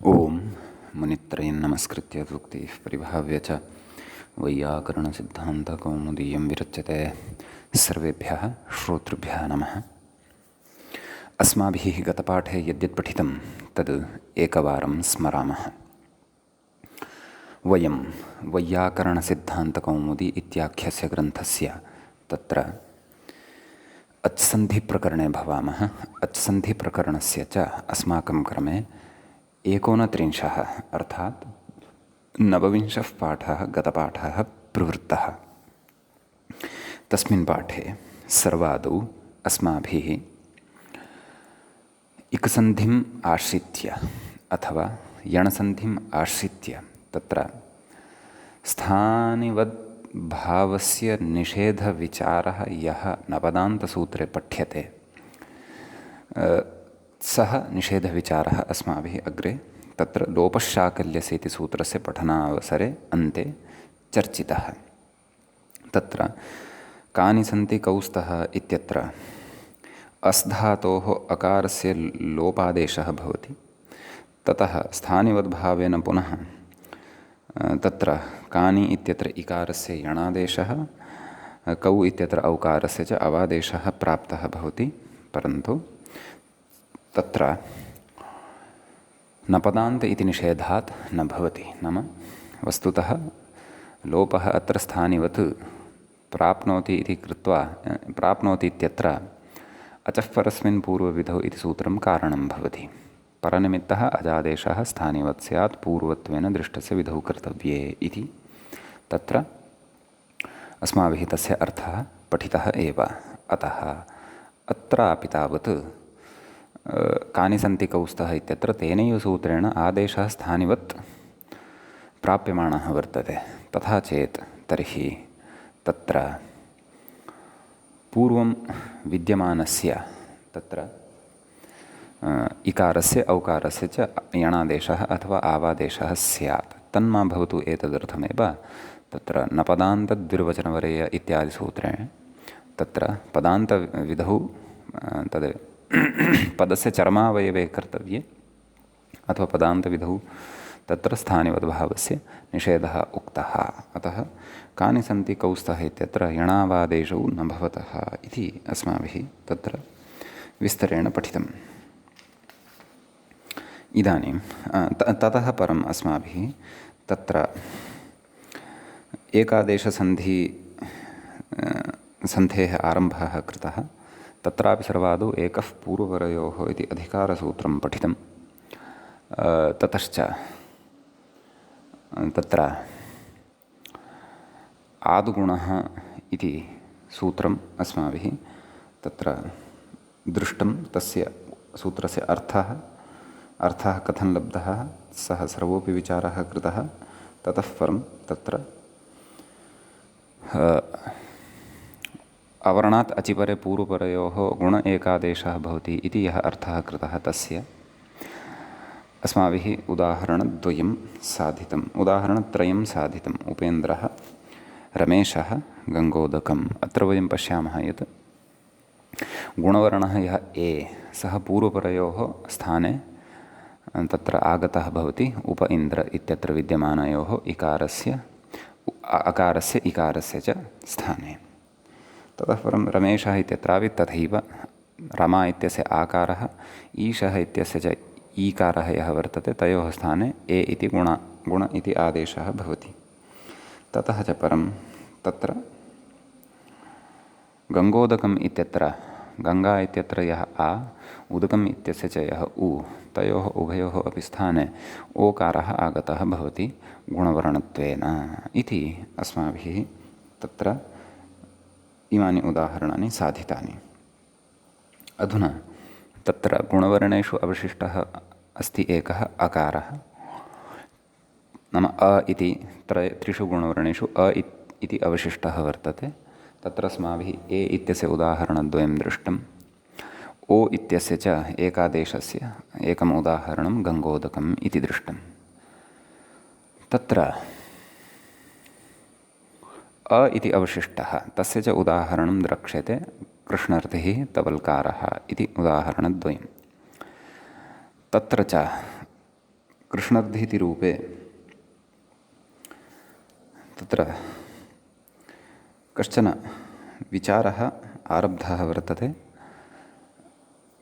ओम मुनित्रयं नमस्कृत्य सूक्तिः परिभाव्य च वैयाकरणसिद्धान्तकौमुदीयं विरच्यते। सर्वेभ्यः श्रोतृभ्यः नमः। अस्माभिः गतपाठे यद्यत् पठितं तद् एकवारं स्मरामः। वयं वैयाकरणसिद्धान्तकौमुदी इत्याख्यस्य ग्रन्थस्य तत्र अच्सन्धिप्रकरणे भवामः। अच्सन्धिप्रकरणस्य च अस्माकं क्रमे 39 अर्थात् 29 पाठः गतपाठः प्रवृत्तः। तस्मिन् पाठे सर्वादौ अस्माभिः इकसन्धिम् आश्रित्य अथवा यणसन्धिम् आश्रित्य तत्र स्थानिवद्भावस्य निषेधविचारः यः नपदान्तसूत्रे पठ्यते सः निषेधविचारः अस्माभिः अग्रे तत्र लोपशाकल्यस्य इति सूत्रस्य पठनावसरे अन्ते चर्चितः। तत्र कानि सन्ति कौस्तः इत्यत्र अस्धातोः अकारस्य लोपादेशः भवति। ततः स्थानिवद्भावेन पुनः तत्र कानि इत्यत्र इकारस्य यणादेशः, कौ इत्यत्र औकारस्य च अवादेशः प्राप्तः भवति। परन्तु तत्र नपदान्त इति निषेधात् न भवति। नाम वस्तुतः लोपः अत्र स्थानिवत् प्राप्नोति इति कृत्वा प्राप्नोति इत्यत्र अचः परस्मिन् पूर्वविधौ इति सूत्रं कारणं भवति। परनिमित्तः अजादेशः स्थानिवत् स्यात् पूर्वत्वेन दृष्टस्य विधौ कर्तव्ये इति तत्र अस्माभिः तस्य अर्थः पठितः एव। अतः अत्रापि तावत् कानि सन्ति कौस्तः इत्यत्र तेनैव सूत्रेण आदेशः स्थानिवत् प्राप्यमाणः वर्तते। तथा चेत् तर्हि तत्र पूर्वं विद्यमानस्य तत्र इकारस्य औकारस्य च यणादेशः अथवा आवादेशः स्यात्। तन्मा भवतु एतदर्थमेव तत्र नपदान्तद्विर्वचनवरेय इत्यादिसूत्रेण तत्र पदान्तविधौ तद् पदस्य चर्मावयवे कर्तव्ये अथवा पदान्तविधौ तत्र स्थानिवद्भावस्य निषेधः उक्तः। अतः कानि सन्ति कौस्तः इत्यत्र यणावादेशौ न भवतः इति अस्माभिः तत्र विस्तरेण पठितम्। इदानीं ततः परम् अस्माभिः तत्र एकादेशसन्धेः आरम्भः कृतः। तत्रापि सर्वादौ एकः पूर्वपरयोः इति अधिकारसूत्रं पठितं। ततश्च तत्र आदुगुणः इति सूत्रम् अस्माभिः तत्र दृष्टं। तस्य सूत्रस्य अर्थः कथं लब्धः सः सर्वोपि विचारः कृतः। ततः परं तत्र अवर्णात् अचिपरे पूर्वपरयोः गुण एकादेशः भवति इति यः अर्थः कृतः तस्य अस्माभिः उदाहरणत्रयं साधितम्। उपेन्द्रः, रमेशः, गङ्गोदकम्। अत्र वयं पश्यामः यत् गुणवर्णः यः ए सः पूर्वपरयोः स्थाने तत्र आगतः भवति उप इन्द्र इत्यत्र विद्यमानयोः अकारस्य इकारस्य च स्थाने। ततः परं रमेशः इत्यत्रापि तथैव रमा इत्यस्य आकारः, ईशः इत्यस्य च ईकारः यः वर्तते तयोः स्थाने ए इति गुण इति आदेशः भवति। ततः च परं तत्र गङ्गोदकम् इत्यत्र गङ्गा इत्यत्र यः आ, उदकम् इत्यस्य च यः उ, तयोः उभयोः अपि स्थाने ओकारः आगतः भवति गुणवर्णत्वेन इति अस्माभिः तत्र इमानि उदाहरणानि साधितानि। अधुना तत्र गुणवर्णेषु अवशिष्टः अस्ति एकः अकारः। नाम अ इति त्रिषु गुणवर्णेषु अ इति अवशिष्टः वर्तते। तत्र अस्माभिः ए इत्यस्य उदाहरणद्वयं दृष्टम्। ओ इत्यस्य च एकादेशस्य एकम् उदाहरणं गङ्गोदकम् इति दृष्टम्। तत्र अ इति अवशिष्टः तस्य च उदाहरणं द्रक्ष्यते। कृष्णर्तिः तवल्कारः इति उदाहरणद्वयम्। तत्र च कृष्णर्धि इति रूपे तत्र कश्चन विचारः आरब्धः वर्तते।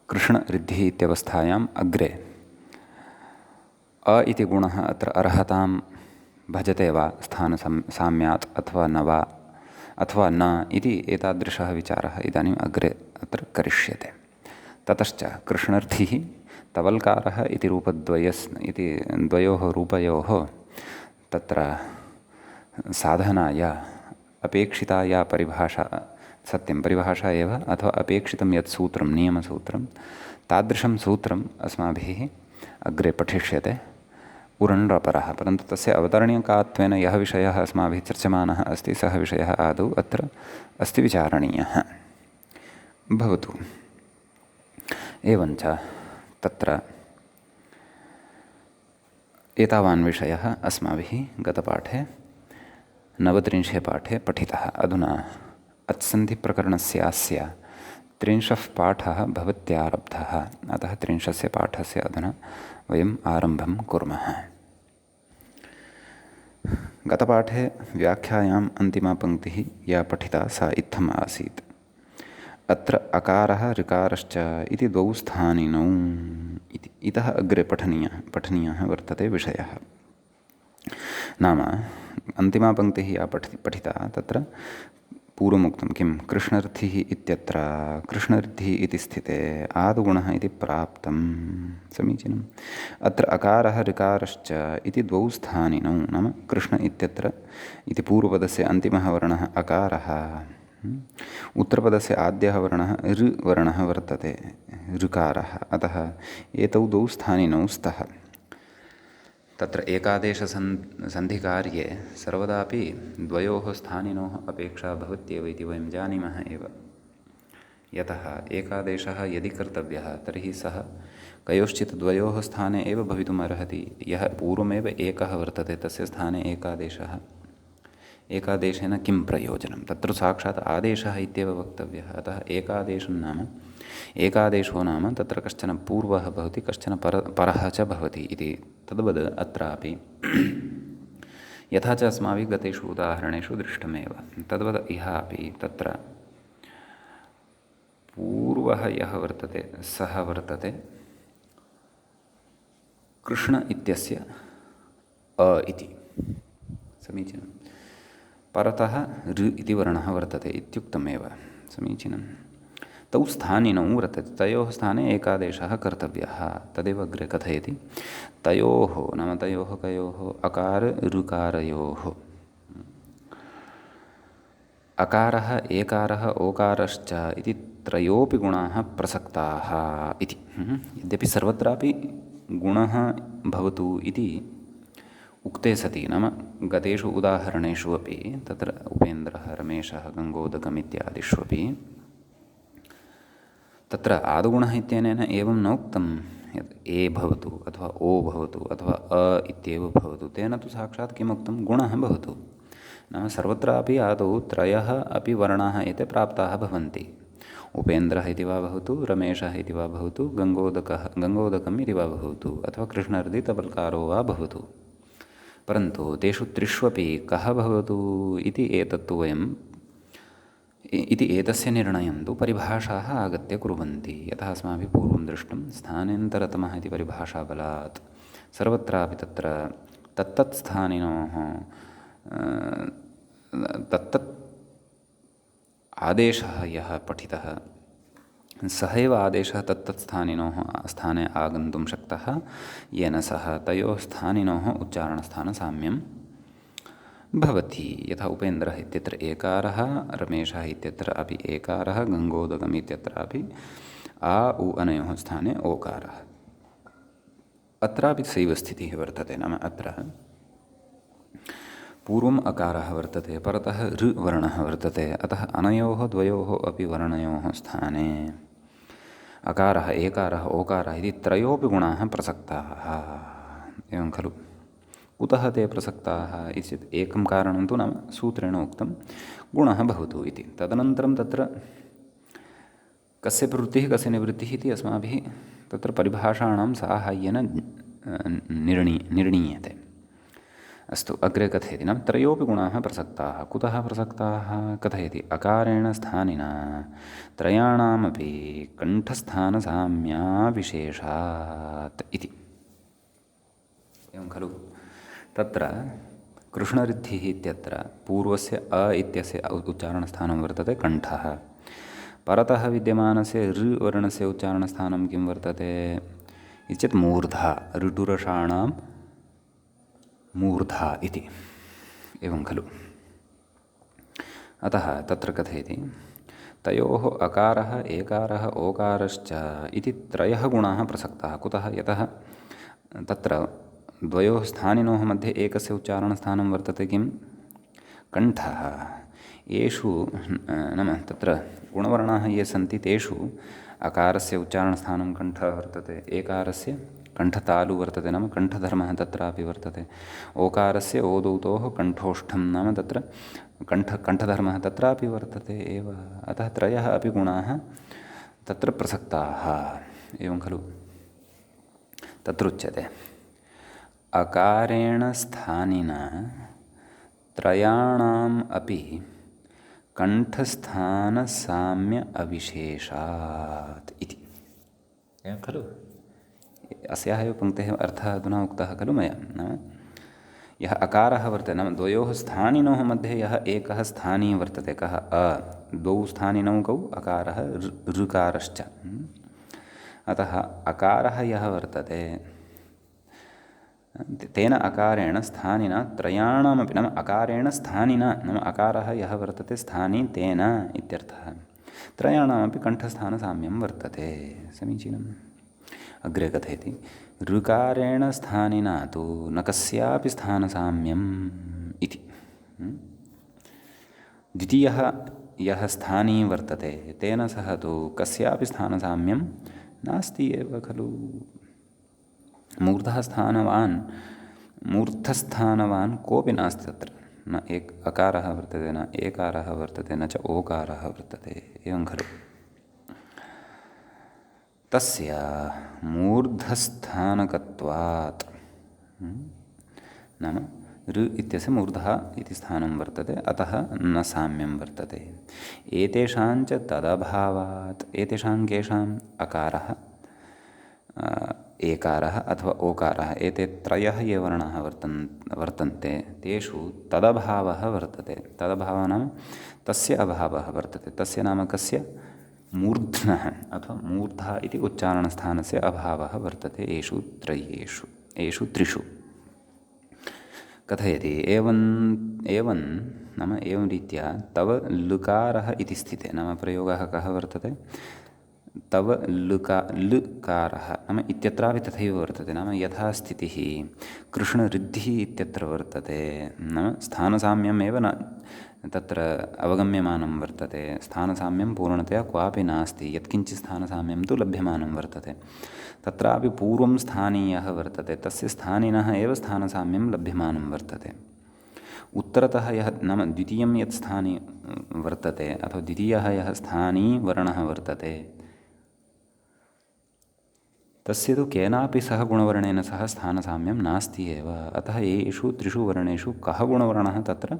कृष्णऋद्धिः इत्यवस्थायाम् अग्रे अ इति गुणः अत्र अर्हतां भजते वा स्थानसाम्यात् अथवा न वा अथवा न इति एतादृशः विचारः इदानीम् अग्रे अत्र करिष्यते। ततश्च कृष्णर्थिः तवल्कारः इति इति द्वयोः रूपयोः तत्र साधनाय अपेक्षिता या परिभाषा सत्यं परिभाषा एव अथवा अपेक्षितं यत् सूत्रं नियमसूत्रं तादृशं सूत्रम् अस्माभिः अग्रे पठिष्यते उरण्रपरः। परन्तु तस्य अवतरणीयकात्वेन यः विषयः अस्माभिः चर्च्यमानः अस्ति सः विषयः आदौ अत्र अस्ति विचारणीयः। भवतु। एवञ्च तत्र एतावान् विषयः अस्माभिः गतपाठे 29 पाठे पठितः। अधुना अत्सन्धिप्रकरणस्यास्य 30 पाठः भवत्यारब्धः। अतः 30 पाठस्य अधुना वयम् आरम्भं कुर्मः। गतपाठे व्याख्यायाम् अन्तिमा पङ्क्तिः या पठिता सा इत्थम् आसीत्। अत्र अकारः ऋकारश्च इति द्वौ स्थानिनौ इति। इतः अग्रे पठनीयः वर्तते विषयः। नाम अन्तिमा पङ्क्तिः या पठिता तत्र पूर्वमुक्तं किं कृष्णर्थिः इत्यत्र कृष्णर्थिः इति स्थिते आदुगुणः इति प्राप्तं। समीचीनम्। अत्र अकारः ऋकारश्च इति द्वौ स्थानिनौ नाम कृष्ण इत्यत्र इति पूर्वपदस्य अन्तिमः वर्णः अकारः, उत्तरपदस्य आद्यः वर्णः ऋ वर्णः वर्तते ऋकारः। अतः एतौ द्वौ स्थानिनौ स्तः। तत्र एकादेशसन्धिकार्ये सर्वदापि द्वयोः स्थानिनोः अपेक्षा भवत्येव इति वयं जानीमः एव। यतः एकादेशः यदि कर्तव्यः तर्हि सः कयोश्चित् द्वयोः स्थाने एव भवितुम् अर्हति। यः पूर्वमेव एकः वर्तते तस्य स्थाने एकादेशः, एकादेशेन किं प्रयोजनं? तत्र साक्षात् आदेशः इत्येव वक्तव्यः। अतः एकादेशो नाम तत्र कश्चन पूर्वः भवति, कश्चन परः च भवति इति। तद्वद् अत्रापि यथा च अस्माभिः गतेषु उदाहरणेषु दृष्टमेव तद्वद् इह अपि तत्र पूर्वः यः वर्तते सः वर्तते कृष्ण इत्यस्य अ इति। समीचीनं। परतः ऋ इति वर्णः वर्तते इत्युक्तमेव। समीचीनं। तौ स्थानिनौ वर्तते, तयोः स्थाने एकादेशः कर्तव्यः। तदेव अग्रे कथयति। तयोः नाम तयोः कयोः अकार ऋकारयोः अकारः एकारः ओकारश्च इति त्रयोऽपि गुणाः प्रसक्ताः इति। यद्यपि सर्वत्रापि गुणः भवतु इति उक्ते सति नाम गतेषु उदाहरणेषु अपि तत्र उपेन्द्रः रमेशः गङ्गोदकम् इत्यादिषु अपि तत्र आदुगुणः इत्यनेन एवं न उक्तं यत् ए भवतु अथवा ओ भवतु अथवा अ इत्येव भवतु। तेन तु साक्षात् किमुक्तं गुणः भवतु। नाम सर्वत्रापि आदौ त्रयः अपि वर्णाः एते प्राप्ताः भवन्ति। उपेन्द्रः इति वा भवतु, रमेशः इति वा भवतु, गङ्गोदकम् इति वा भवतु अथवा कृष्णर्धि तवल्कारो वा भवतु। परन्तु तेषु त्रिष्वपि कः भवतु इति एतस्य निर्णयं तु परिभाषाः आगत्य कुर्वन्ति। यथा अस्माभिः पूर्वं दृष्टं स्थानेन्तरतमः इति परिभाषाबलात् सर्वत्रापि तत्र तत्तत् स्थानिनोः तत्तत् आदेशः यः पठितः सः एव आदेशः तत्तत् स्थानिनोः स्थाने आगन्तुं शक्तः, येन सह तयोः स्थानिनोः उच्चारणस्थानसाम्यं भवति। यथा उपेन्द्रः इत्यत्र एकारः, रमेशः इत्यत्र अपि एकारः, गङ्गोदकम् इत्यत्रापि आ उ अनयोः स्थाने ओकारः। अत्रापि सैव स्थितिः वर्तते। नाम अत्र पूर्वम् अकारः वर्तते, परतः ऋ वर्णः वर्तते। अतः अनयोः द्वयोः अपि वर्णयोः स्थाने अकारः एकारः ओकारः इति त्रयोऽपि गुणाः प्रसक्ताः। एवं खलु? कुतः ते प्रसक्ताः इति एकं कारणं तु नाम सूत्रेण उक्तं गुणः भवतु इति। तदनन्तरं तत्र कस्य प्रवृत्तिः कस्य निवृत्तिः इति अस्माभिः तत्र परिभाषाणां साहाय्येन निर्णीयते। अस्तु, अग्रे कथयति नाम त्रयोऽपि गुणाः प्रसक्ताः। कुतः प्रसक्ताः कथयति अकारेण स्थानिना त्रयाणामपि कण्ठस्थानसाम्याविशेषात् इति। एवं खलु, तत्र कृष्णऋद्धिः इत्यत्र पूर्वस्य अ इत्यस्य उच्चारणस्थानं वर्तते कण्ठः। परतः विद्यमानस्य ऋ वर्णस्य उच्चारणस्थानं किं वर्तते इति चेत् मूर्धा, ऋटुरषाणां मूर्धा इति। एवं खलु। अतः तत्र कथयति तयोः अकारः एकारः ओकारश्च इति त्रयः गुणाः प्रसक्ताः। कुतः? यतः तत्र द्वयोः स्थानिनोः मध्ये एकस्य उच्चारणस्थानं वर्तते किं? कण्ठः। येषु नाम तत्र गुणवर्णाः ये सन्ति तेषु अकारस्य उच्चारणस्थानं कण्ठः वर्तते, एकारस्य कण्ठतालु वर्तते नाम कण्ठधर्मः तत्रापि वर्तते, ओकारस्य ओदौतोः कण्ठोष्ठं नाम तत्र कण्ठधर्मः तत्रापि वर्तते एव। अतः त्रयः अपि गुणाः तत्र प्रसक्ताः। एवं खलु। तत्रुच्यते अकारेण स्थानिना त्रयाणाम् अपि कण्ठस्थानसाम्य अविशेषात् इति। एवं खलु। अस्याः एव पङ्क्तेः अर्थः अधुना उक्तः खलु मया। नाम यः अकारः वर्तते नाम द्वयोः स्थानिनोः मध्ये यः एकः स्थानी वर्तते, कः? अ। द्वौ स्थानिनौ कौ? अकारः ऋकारश्च। अतः अकारः यः वर्तते तेन अकारेण स्थानिना त्रयाणामपि नाम अकारेण स्थानिना नाम अकारः यः वर्तते स्थानी तेन इत्यर्थः, त्रयाणामपि कण्ठस्थानसाम्यं वर्तते। समीचीनम्। अग्रे कथयति ऋकारेण स्थानिना तु न कस्यापि स्थानसाम्यम् इति। द्वितीयः यः स्थानी वर्तते तेन सह तु कस्यापि स्थानसाम्यं नास्ति एव खलु। मूर्धस्थानवान् कोऽपि नास्ति तत्र। न अकारः वर्तते, न एकारः वर्तते, न च ओकारः वर्तते। एवं खलु। तस्य मूर्धस्थानकत्वात् नाम ऋ इत्यस्य मूर्धः इति स्थानं वर्तते, अतः न साम्यं वर्तते। एतेषाञ्च तदभावात्, एतेषां केषाम्? अकारः, एकारः अथवा ओकारः, एते त्रयः ये वर्णाः वर्तन्ते तेषु तदभावः वर्तते। तदभावः नाम तस्य अभावः वर्तते। तस्य नाम कस्य? मूर्ध्नः अथवा मूर्धा इति उच्चारणस्थानस्य अभावः वर्तते येषु त्रयेषु, येषु त्रिषु। कथयति एवं नाम एवं रीत्या तव लुकारः इति स्थिते नाम प्रयोगः कः वर्तते? तव लुकारः नाम इत्यत्रापि तथैव वर्तते। नाम यथा स्थितिः कृष्णऋद्धिः इत्यत्र वर्तते, नाम स्थानसाम्यमेव न तत्र अवगम्यमानं वर्तते। स्थानसाम्यं पूर्णतया क्वापि नास्ति, यत्किञ्चित् स्थानसाम्यं तु लभ्यमानं वर्तते। तत्रापि पूर्वं स्थानीयः वर्तते, तस्य स्थानिनः एव स्थानसाम्यं लभ्यमानं वर्तते। उत्तरतः यः नाम द्वितीयं यत् स्थानी वर्तते अथवा द्वितीयः यः स्थानी वर्णः वर्तते तस्य तु केनापि सह गुणवर्णेन सह स्थानसाम्यं नास्ति एव। अतः येषु त्रिषु वर्णेषु कः गुणवर्णः तत्र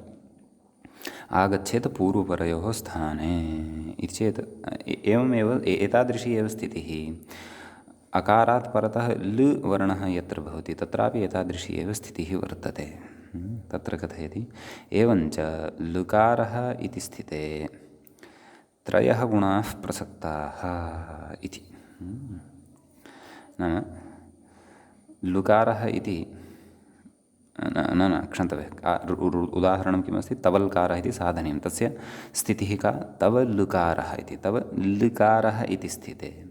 आगच्छेत् पूर्वपरयोः स्थाने इति चेत् एवमेव एतादृशी एव स्थितिः। अकारात् परतः लृ वर्णः यत्र भवति तत्रापि एतादृशी एव स्थितिः वर्तते। तत्र कथयति एवञ्च लुकारः इति स्थिते त्रयः गुणाः प्रसक्ताः इति। नाम लुकारः इति न क्षन्तव्यः, उदाहरणं किमस्ति? तवल्कारः इति साधनीयं, तस्य स्थितिः का? तव लुकारः इति। तव लुकारः इति स्थिते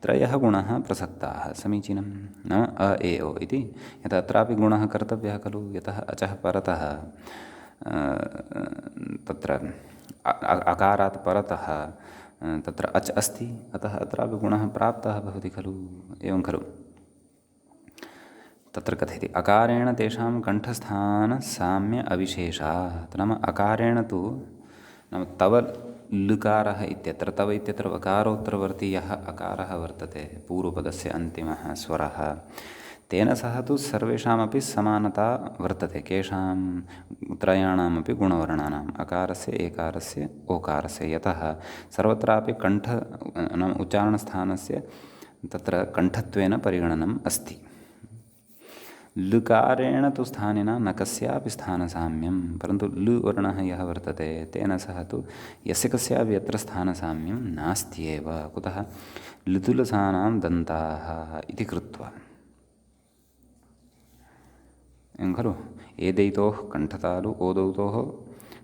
त्रयः गुणाः प्रसक्ताः। समीचीनं। नाम अ ए ओ इति यथा अत्रापि गुणः कर्तव्यः खलु, यतः अचः परतः तत्र अकारात् परतः तत्र अच् अस्ति, अतः अत्रापि गुणः प्राप्तः भवति खलु। एवं खलु। तत्र कथयति अकारेण तेषां कण्ठस्थानसाम्य अविशेषात्। नाम अकारेण तु नाम तव लुकारः इत्यत्र, तव इत्यत्र वकारोत्तरवर्ती यः अकारः वर्तते पूर्वपदस्य अन्तिमः स्वरः, तेन सह तु सर्वेषामपि समानता वर्तते, केषां त्रयाणामपि गुणवर्णानाम्, अकारस्य एकारस्य ओकारस्य। यतः सर्वत्रापि कण्ठ नाम उच्चारणस्थानस्य तत्र कण्ठत्वेन परिगणनम् अस्ति। लुकारेण तु स्थानिना न कस्यापि स्थानसाम्यं, परन्तु लु वर्णः यः वर्तते तेन सह तु यस्य कस्यापि अत्र स्थानसाम्यं नास्त्येव। कुतः? लुतुलसानां दन्ताः इति कृत्वा। एवं खलु? एदैतोः कण्ठतालु, ओदैतोः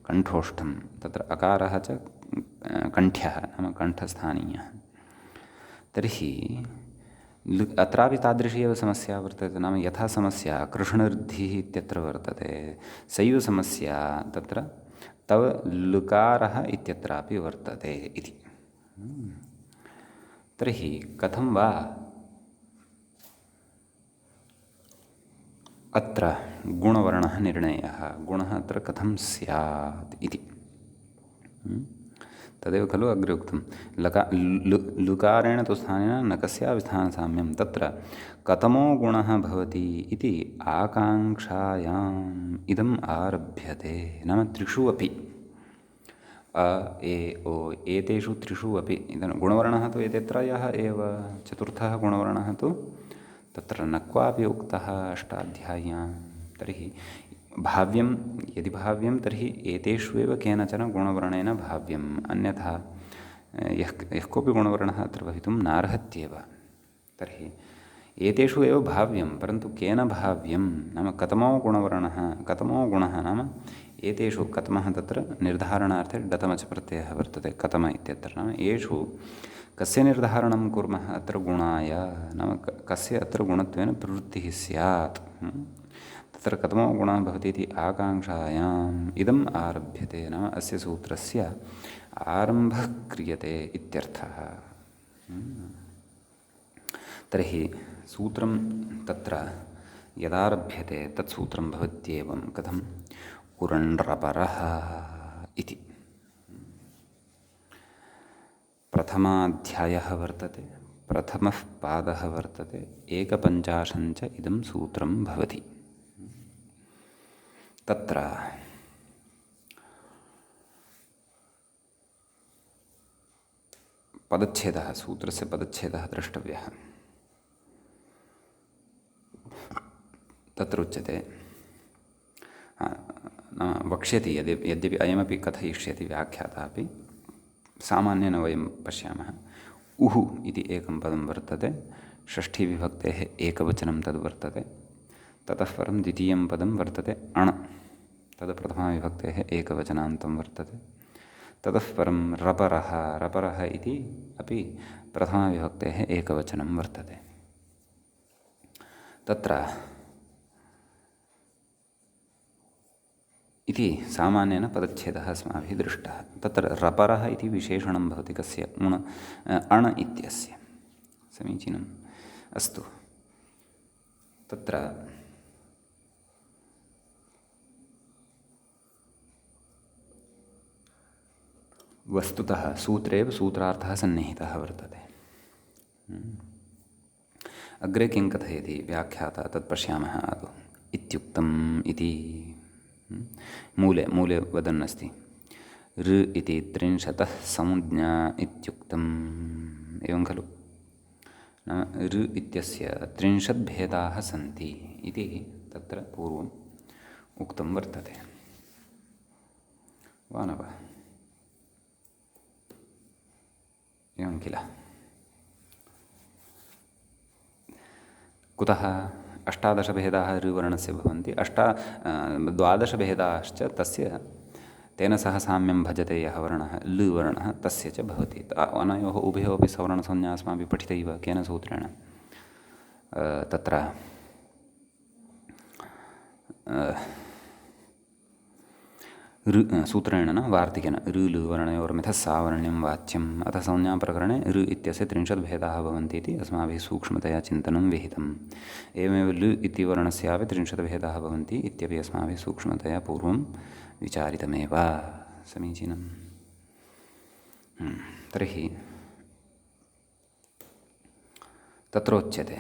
कण्ठोष्ठं, तत्र अकारः च कण्ठ्यः नाम कण्ठस्थानीयः। तर्हि अत्रापि तादृशी एव समस्या वर्तते। नाम यथा समस्या कृष्णऋद्धिः इत्यत्र वर्तते, सैव समस्या तत्र तव लुकारः इत्यत्रापि वर्तते इति। तर्हि कथं वा अत्र गुणवर्णः निर्णयः, गुणः अत्र कथं स्यात् इति। तदेव खलु अग्रे उक्तं। लुकारेण तु स्थानेन न कस्यापि स्थानसाम्यं, तत्र कथमो गुणः भवति इति आकाङ्क्षायाम् इदम् आरभ्यते। नाम त्रिषु अपि अ ए ओ एतेषु त्रिषु अपि इदं गुणवर्णः तु एते त्रयः एव। चतुर्थः गुणवर्णः तु तत्र न क्वापि उक्तः अष्टाध्याय्यां। तर्हि भाव्यं यदि भाव्यं तर्हि एतेषु एव केनचन गुणवर्णेन भाव्यम्, अन्यथा यः कोऽपि गुणवर्णः अत्र भवितुं नार्हत्येव। तर्हि एतेषु एव भाव्यं, परन्तु केन भाव्यं नाम कतमो गुणवर्णः, कतमो गुणः नाम एतेषु। कतमः तत्र निर्धारणार्थे डतमच प्रत्ययः वर्तते कतम इत्यत्र। नाम येषु कस्य निर्धारणं कुर्मः अत्र गुणाय, नाम कस्य अत्र गुणत्वेन प्रवृत्तिः स्यात्, तत्र कथमो गुणः भवति इति आकाङ्क्षायाम् इदम् आरभ्यते। नाम अस्य सूत्रस्य आरम्भः क्रियते इत्यर्थः। तर्हि सूत्रं तत्र यदारभ्यते तत्सूत्रं भवत्येवं। कथम्? उरण्ड्रपरः इति प्रथमाध्यायः वर्तते, प्रथमः पादः वर्तते, एकपञ्चाशञ्च इदं सूत्रं भवति। तत्र पदच्छेदः, सूत्रस्य पदच्छेदः द्रष्टव्यः। तत्र उच्यते, वक्ष्यति यद्यपि अयमपि कथयिष्यति व्याख्याता अपि, सामान्येन वयं पश्यामः। उः इति एकं पदं वर्तते, षष्ठीविभक्तेः एकवचनं तद् वर्तते। ततः परं द्वितीयं पदं वर्तते अण्, तद् प्रथमाविभक्तेः एकवचनान्तं वर्तते। ततः परं रपरः, रपरः इति अपि प्रथमाविभक्तेः एकवचनं वर्तते। तत्र इति सामान्येन पदच्छेदः अस्माभिः दृष्टः। तत्र रपरः इति विशेषणं भवति कस्य? अण् इत्यस्य। समीचीनम्, अस्तु। तत्र वस्तुतः सूत्रेव सूत्रार्थः सन्निहितः वर्तते। अग्रे किं कथयति व्याख्याता तत् पश्यामः आदौ। इत्युक्तम् इति मूले वदन्नस्ति। ऋ इति 30 संज्ञा इत्युक्तम्, एवं खलु? ऋ इत्यस्य 30 भेदाः सन्ति इति तत्र पूर्वम् उक्तं वर्तते। वा न वा? एवं किल? कुतः 18 भेदाः ऋवर्णस्य भवन्ति, 12 भेदाश्च तस्य तेन सह साम्यं भजते यः वर्णः लृ वर्णः तस्य च भवति। अनयोः उभयोपि सवर्णसंज्ञा अस्माभिः पठितैव। केन सूत्रेण? तत्र सूत्रेण न वार्तिकेन ऋ लृ वर्णयोर्मिथः सावर्ण्यं वाच्यम्। अथ संज्ञाप्रकरणे ऋ इत्यस्य 30 भेदाः भवन्ति इति अस्माभिः सूक्ष्मतया चिन्तनं विहितम्। एवमेव लृ इति वर्णस्यापि 30 भेदाः भवन्ति इत्यपि अस्माभिः सूक्ष्मतया पूर्वं विचारितमेव। समीचीनम्। तर्हि तत्रोच्यते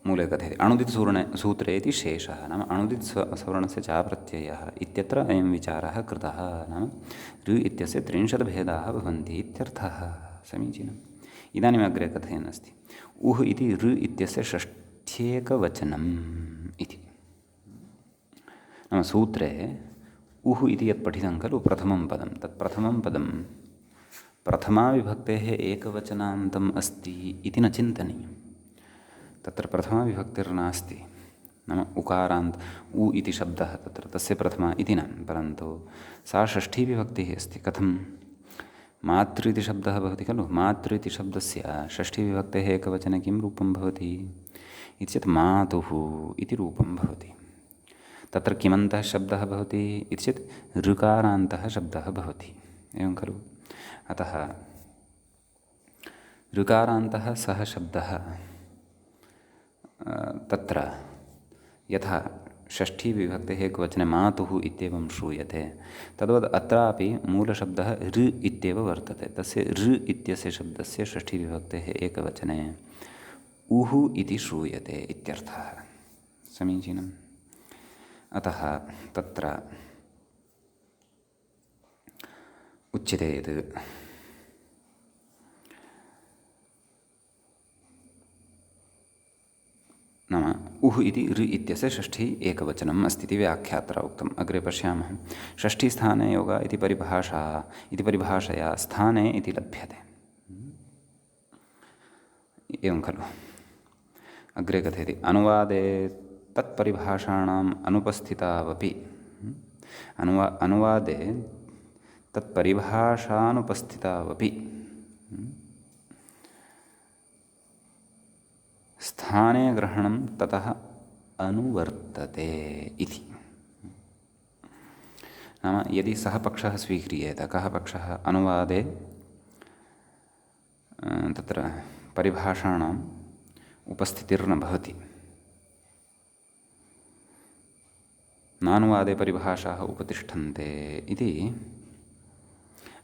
मूले कथयति अणुदितसूत्रे इति शेषः नाम अणुदितसवर्णस्य चाप्रत्ययः इत्यत्र अयं विचारः कृतः नाम ऋ इत्यस्य 30 भेदाः भवन्ति इत्यर्थः। समीचीनम्। इदानीम् अग्रे कथयन् अस्ति उः इति ऋ इत्यस्य षष्ठ्येकवचनम् इति नाम सूत्रे उः इति यत् पठितं खलु प्रथमं पदं तत् प्रथमं पदं प्रथमाविभक्तेः एकवचनान्तम् अस्ति इति न चिन्तनीयं। तत्र प्रथमाविभक्तिर्नास्ति नाम उकारान्त उ इति शब्दः तत्र तस्य प्रथमा इति न, परन्तु सा षष्ठीविभक्तिः अस्ति। कथं मातृ इति शब्दः भवति खलु, मातृ इति शब्दस्य षष्ठीविभक्तेः एकवचने किं रूपं भवति इति चेत् मातुः इति रूपं भवति। तत्र किमन्तः शब्दः भवति इति चेत् ऋकारान्तः शब्दः भवति, एवं खलु। अतः ऋकारान्तः सः शब्दः तत्र यथा षष्ठीविभक्तेः एकवचने मातुः इत्येवं श्रूयते तद्वत् अत्रापि मूलशब्दः ऋ इत्येव वर्तते। तस्य ऋ इत्यस्य शब्दस्य षष्ठीविभक्तेः एकवचने उः इति श्रूयते इत्यर्थः। समीचीनम्। अतः तत्र उच्यते यत् नाम उः इति ऋ इत्यस्य षष्ठी एकवचनम् अस्ति इति व्याख्यात्र उक्तम्। अग्रे पश्यामः। षष्ठीस्थाने योग इति परिभाषा इति परिभाषया स्थाने इति लभ्यते, एवं खलु। अग्रे कथयति अनुवादे तत्परिभाषाणाम् अनुपस्थितावपि अनुवादे तत्परिभाषानुपस्थितावपि स्थाने ग्रहणं ततः अनुवर्तते इति। नाम यदि सः पक्षः स्वीक्रियेत, कः पक्षः, अनुवादे तत्र परिभाषाणाम् उपस्थितिर्न भवति, नानुवादे परिभाषाः उपतिष्ठन्ते इति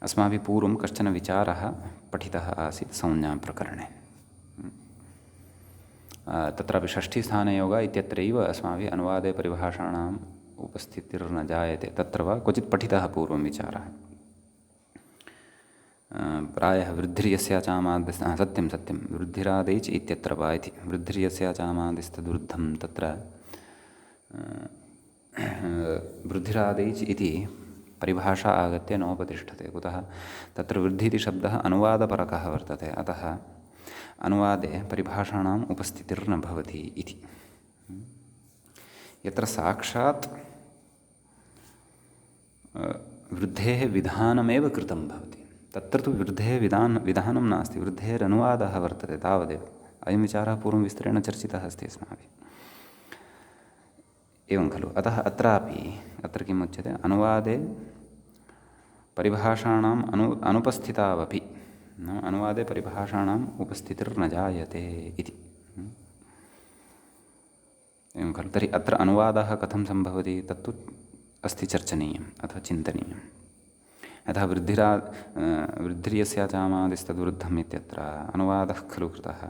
अस्माभिः पूर्वं कश्चन विचारः पठितः आसीत् संज्ञाप्रकरणे। तत्रापि षष्ठीस्थाने योग इत्यत्रैव अस्माभिः अनुवादे परिभाषाणाम् उपस्थितिर्न जायते तत्र वा क्वचित् पठितः पूर्वं विचारः। प्रायः वृद्धिर्यस्याचामादिस्तः सत्यं वृद्धिरादैच् इत्यत्र वा इति वृद्धिर्यस्याचामादिस्तद्वृद्धं तत्र वृद्धिरादैच् इति परिभाषा आगत्य नोपतिष्ठते। कुतः तत्र वृद्धि इति शब्दः अनुवादपरकः वर्तते, अतः अनुवादे परिभाषाणाम् उपस्थितिर्न भवति इति। यत्र साक्षात् वृद्धेः विधानमेव कृतं भवति तत्र तु वृद्धेः विधानं नास्ति, वृद्धेरनुवादः वर्तते, तावदेव। अयं विचारः पूर्वं विस्तरेण चर्चितः अस्ति अस्माभिः, एवं खलु। अतः अत्रापि अत्र किम् उच्यते, अनुवादे परिभाषाणाम् अनुपस्थितावपि अनुवादे परिभाषाणाम् उपस्थितिर्न जायते इति, एवं खलु। तर्हि अत्र अनुवादः कथं सम्भवति तत्तु अस्ति चर्चनीयम् अथवा चिन्तनीयम्। यथा वृद्धिर्यस्याचामादिस्तद्वृद्धम् इत्यत्र अनुवादः खलु कृतः,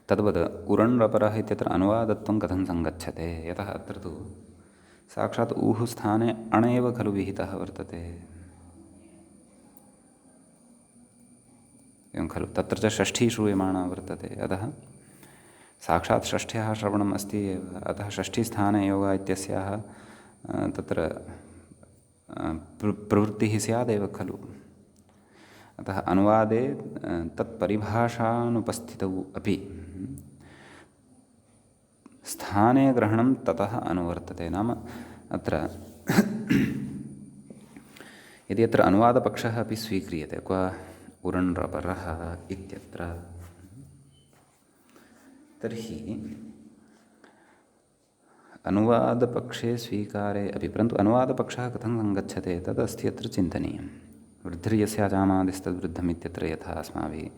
तद्वत् उरण्रपरः इत्यत्र अनुवादत्वं कथं सङ्गच्छते, यतः अत्र तु साक्षात् ऊः स्थाने अण एव खलु विहितः वर्तते, एवं खलु। तत्र च षष्ठी श्रूयमाणा वर्तते, अतः साक्षात् षष्ठ्याः श्रवणम् अस्ति एव, अतः षष्ठीस्थाने योग इत्यस्याः तत्र प्रवृत्तिः स्यादेव खलु। अतः अनुवादे तत्परिभाषानुपस्थितौ अपि स्थाने ग्रहणं ततः अनुवर्तते। नाम अत्र यदि अत्र अनुवादपक्षः अपि स्वीक्रियते, क्व उरण्रपरः इत्यत्र, तर्हि अनुवादपक्षे स्वीकारे अपि, परन्तु अनुवादपक्षः कथं सङ्गच्छते तदस्ति अत्र चिन्तनीयं। वृद्धिर्यस्याचामादिस्तद्वृद्धम् इत्यत्र यथा अस्माभिः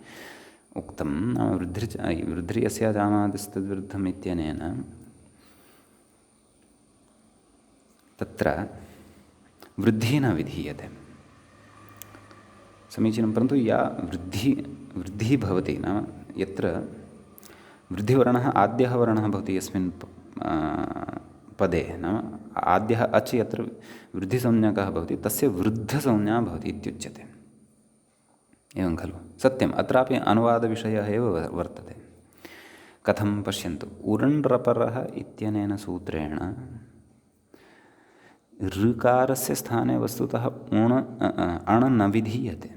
उक्तं, नाम वृद्धिर्यस्याचामादिस्तद्वृद्धम् इत्यनेन तत्र वृद्धिः न विधीयते, समीचीनं। परन्तु या वृद्धिः भवति, नाम यत्र वृद्धिवर्णः आद्यः वर्णः भवति यस्मिन् पदे, नाम आद्यः अच् यत्र वृद्धिसंज्ञकः भवति तस्य वृद्धसंज्ञा भवति इत्युच्यते। एवं खलु? सत्यम्, अत्रापि अनुवादविषयः एव वर्तते। कथं पश्यन्तु, उरण् रपरः इत्यनेन सूत्रेण ऋकारस्य स्थाने वस्तुतः अण् न विधीयते।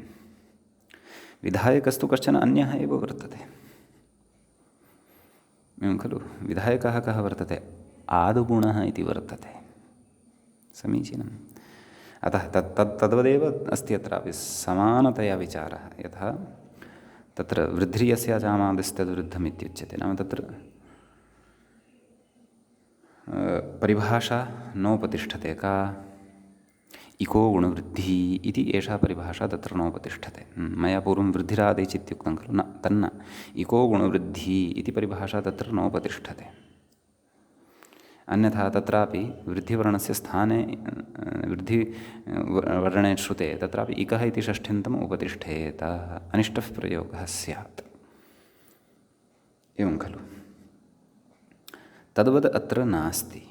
विधायकस्तु कश्चन अन्यः एव वर्तते। एवं खलु? विधायकः कः वर्तते? आदुगुणः इति वर्तते। समीचीनम्। अतः तद्वदेव अस्ति अत्रापि समानतया विचारः। यथा तत्र वृद्धिर्यस्य जामादिस्तद्वृद्धम् इत्युच्यते, नाम तत्र परिभाषा नोपतिष्ठते। का? इको गुणवृद्धिः इति एषा परिभाषा तत्र नोपतिष्ठते। मया पूर्वं वृद्धिरादेच् इत्युक्तं खलु, न तन्न इको गुणवृद्धिः इति परिभाषा तत्र नोपतिष्ठते। अन्यथा तत्रापि वृद्धिवर्णस्य स्थाने वृद्धिवर्णे श्रुते तत्रापि इकः इति षष्ठ्यन्तम् उपतिष्ठेत, अनिष्टः प्रयोगः स्यात्। एवं खलु? तद्वद् अत्र नास्ति।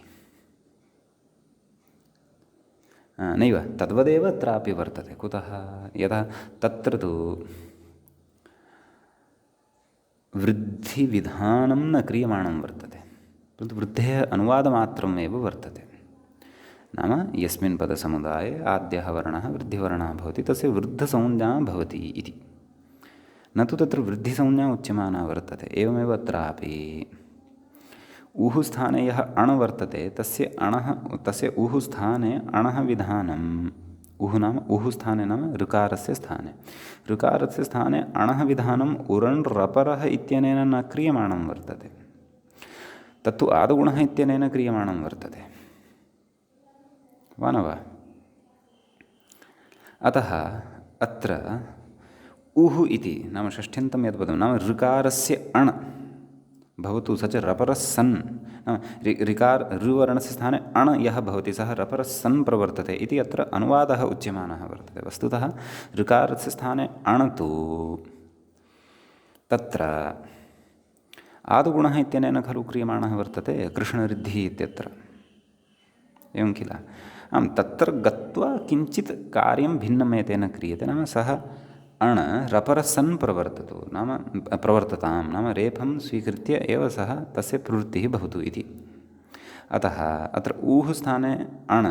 नैव, तद्वदेव अत्रापि वर्तते। कुतः? यदा तत्र तु वृद्धिविधानं न क्रियमाणं वर्तते, परन्तु वृद्धेः अनुवादमात्रम् एव वर्तते। नाम यस्मिन् पदसमुदाये आद्यः वर्णः वृद्धिवर्णः भवति तस्य वृद्धसंज्ञा भवति इति, न तु तत्र वृद्धिसंज्ञा उच्यमाना वर्तते। एवमेव अत्रापि ऊः स्थाने यः अण् वर्तते तस्य ऊः स्थाने अणः विधानम्। ऊः नाम ऊः स्थाने नाम ऋकारस्य स्थाने अणः विधानम् उरण् रपरः इत्यनेन न क्रियमाणं वर्तते, तत्तु आदुगुणः इत्यनेन क्रियमाणं वर्तते, वा न वा? अतः अत्र ऊः इति नाम षष्ठ्यन्तं यद्पदं नाम ऋकारस्य अण् भवतु, स च रपरः सन्, नाम ऋवर्णस्य स्थाने अण् यः भवति सः रपरः सन् प्रवर्तते इति अत्र अनुवादः उच्यमानः वर्तते। वस्तुतः ऋकारस्य स्थाने अण् तु तत्र आदुगुणः इत्यनेन खलु क्रियमाणः वर्तते, कृष्णऋद्धिः इत्यत्र। एवं किल? आं, तत्र गत्वा किञ्चित् कार्यं भिन्नम् एतेन क्रियते, नाम सः अण् रपरः सन् प्रवर्ततां, नाम रेफं स्वीकृत्य एव सः तस्य प्रवृत्तिः भवतु इति। अतः अत्र ऊः स्थाने अण्,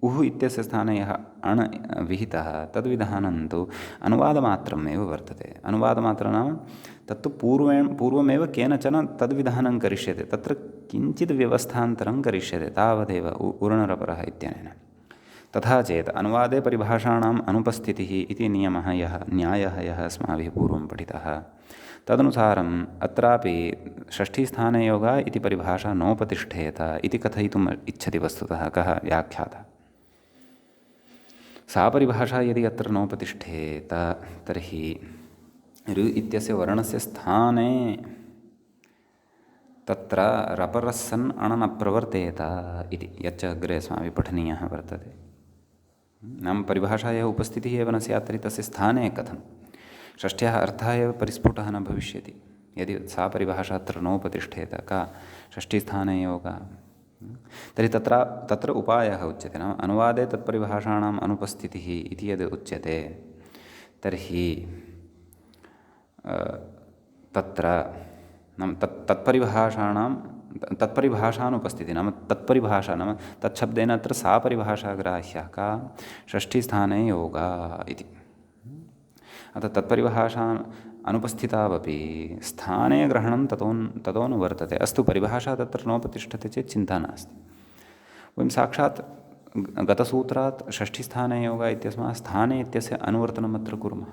ऊः इत्यस्य स्थाने यः अण् विहितः तद्विधानं तु अनुवादमात्रम् एव वर्तते। अनुवादमात्रं नाम तत्तु पूर्वमेव केनचन तद्विधानं करिष्यते, तत्र किञ्चित् व्यवस्थान्तरं करिष्यते, तावदेव उरणरपरः इत्यनेन। तथा चेत् अनुवादे परिभाषाणाम् अनुपस्थितिः इति न्यायः यः अस्माभिः पूर्वं पठितः, तदनुसारम् अत्रापि षष्ठीस्थाने योगः इति परिभाषा नोपतिष्ठेत इति कथयितुम् इच्छति वस्तुतः कः व्याख्यातः। सा परिभाषा यदि अत्र नोपतिष्ठेत तर्हि ऋ इत्यस्य वर्णस्य स्थाने तत्र रपरः सन् अण् न प्रवर्तेत इति, यच्च अग्रे अस्माभिः पठनीयः वर्तते। नाम परिभाषायाः उपस्थितिः एव न स्यात् तर्हि तस्य स्थाने कथं? षष्ठ्याः अर्थः एव परिस्फुटः न भविष्यति यदि सा परिभाषा अत्र नोपतिष्ठेत। का? षष्ठीस्थाने योगः। तर्हि तत्र उपायः उच्यते, नाम अनुवादे तत्परिभाषाणाम् अनुपस्थितिः इति यद् उच्यते तर्हि तत्र नाम तत्परिभाषानुपस्थितिः नाम तत्परिभाषा नाम तच्छब्देन अत्र सा परिभाषा ग्राह्या। का? षष्ठीस्थाने योगः इति। अतः तत्परिभाषा अनुपस्थितावपि स्थाने ग्रहणं ततोऽनुवर्तते। अस्तु, परिभाषा तत्र नोपतिष्ठते चेत् चिन्ता नास्ति। वयं साक्षात् गतसूत्रात् षष्ठीस्थाने योगः इत्यस्मात् स्थाने इत्यस्य अनुवर्तनम् अत्र कुर्मः।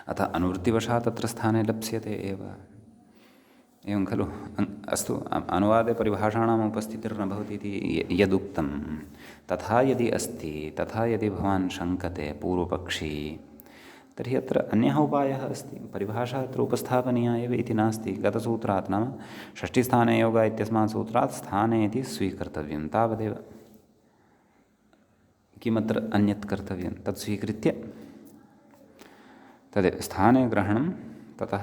अतः अनुवृत्तिवशात् तत्र स्थाने लप्स्यते एव। एवं खलु? अस्तु, अनुवादे परिभाषाणाम् उपस्थितिर्न भवति इति यदुक्तं तथा यदि अस्ति, तथा यदि भवान् शङ्कते पूर्वपक्षी, तर्हि अत्र अन्यः उपायः अस्ति। परिभाषा अत्र उपस्थापनीया एव इति नास्ति। गतसूत्रात् नाम षष्ठीस्थाने योगः इत्यस्मात् सूत्रात् स्थाने इति स्वीकर्तव्यं, तावदेव। किमत्र अन्यत् कर्तव्यं? तत् स्वीकृत्य तद् स्थाने ग्रहणं ततः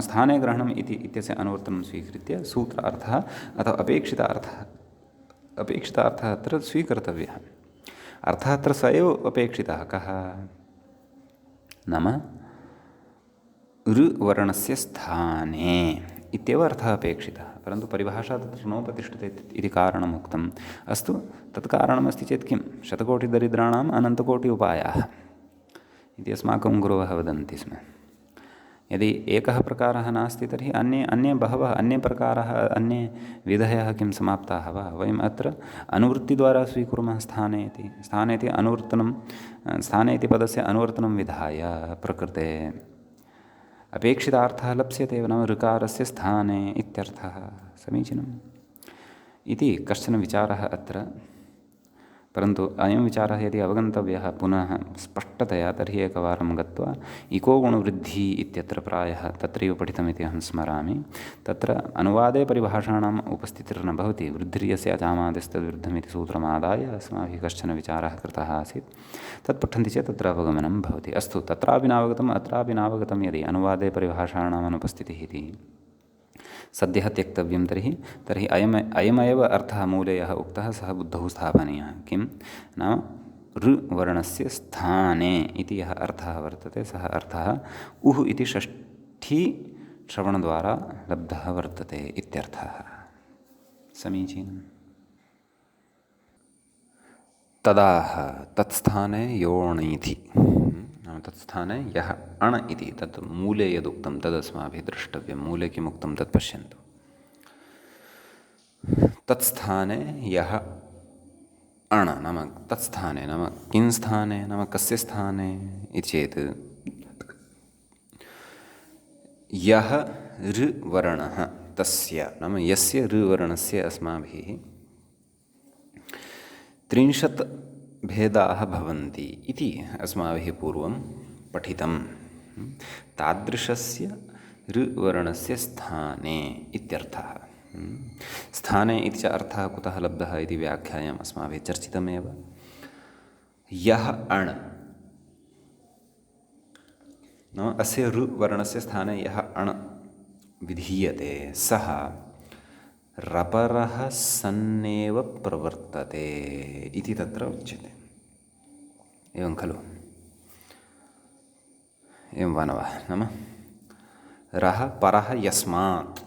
स्थाने ग्रहणम् इत्यस्य अनुवर्तनं स्वीकृत्य सूत्रार्थः अथवा अपेक्षितार्थः अत्र स्वीकर्तव्यः। अर्थः अत्र स एव अपेक्षितः कः नाम ऋवर्णस्य स्थाने इत्येव अर्थः अपेक्षितः, परन्तु परिभाषा तत्र नोपतिष्ठते इति कारणम् उक्तम्। अस्तु, तत् कारणमस्ति चेत् किं शतकोटिदरिद्राणाम् अनन्तकोटि उपायाः इति अस्माकं गुरवः वदन्ति स्म। यदि एकः प्रकारः नास्ति तर्हि अन्ये बहवः अन्ये प्रकाराः अन्ये विधयः किं समाप्ताः वा? वयम् अत्र अनुवृत्तिद्वारा स्वीकुर्मः स्थाने इति अनुवर्तनं, स्थाने इति पदस्य अनुवर्तनं विधाय प्रकृते अपेक्षितार्थः लप्स्यते, नाम ऋकारस्य स्थाने इत्यर्थः। समीचीनम् इति कश्चन विचारः अत्र। परन्तु अयं विचारः यदि अवगन्तव्यः पुनः स्पष्टतया तर्हि एकवारं गत्वा इको गुणवृद्धिः इत्यत्र प्रायः तत्रैव पठितमिति अहं स्मरामि। तत्र अनुवादे परिभाषाणाम् उपस्थितिर्न भवति। वृद्धिर्यस्य अजामादिस्तद्विरुद्धमिति सूत्रमादाय अस्माभिः कश्चन विचारः कृतः आसीत्। तत् पठन्ति चेत् तत्र अवगमनं भवति। अस्तु, तत्रापि नावगतम् अत्रापि नावगतं यदि अनुवादे परिभाषाणाम् अनुपस्थितिः इति सद्यः त्यक्तव्यं तर्हि अयमेव अर्थः मूले यः उक्तः सः बुद्धौ स्थापनीयः। किं नाम ऋवर्णस्य स्थाने इति यः अर्थः वर्तते सः अर्थः उः इति षष्ठी श्रवणद्वारा लब्धः वर्तते इत्यर्थः। समीचीनम्। तदाह तत्स्थाने योणीति, तत्स्थाने यः अण् इति तत् मूले यदुक्तं तदस्माभिः द्रष्टव्यं। मूले किमुक्तं तत् पश्यन्तु। तत्स्थाने यः अण् नाम तत्स्थाने नाम किं स्थाने नाम कस्य स्थाने इति चेत् यः ऋवर्णः तस्य नाम यस्य ऋवर्णस्य अस्माभिः 30 भेदाः भवन्ति इति अस्माभिः पूर्वं पठितं। तादृशस्य ऋवर्णस्य स्थाने इत्यर्थः। स्थाने इति च अर्थः कुतः लब्धः इति व्याख्यायाम् अस्माभिः चर्चितमेव। यः अण् नाम अस्य ऋवर्णस्य स्थाने यः अण् विधीयते सः रपरः सन्नेव प्रवर्तते इति तत्र उच्यते। एवं खलु? एवं वा न वा? नाम रः परः यस्मात्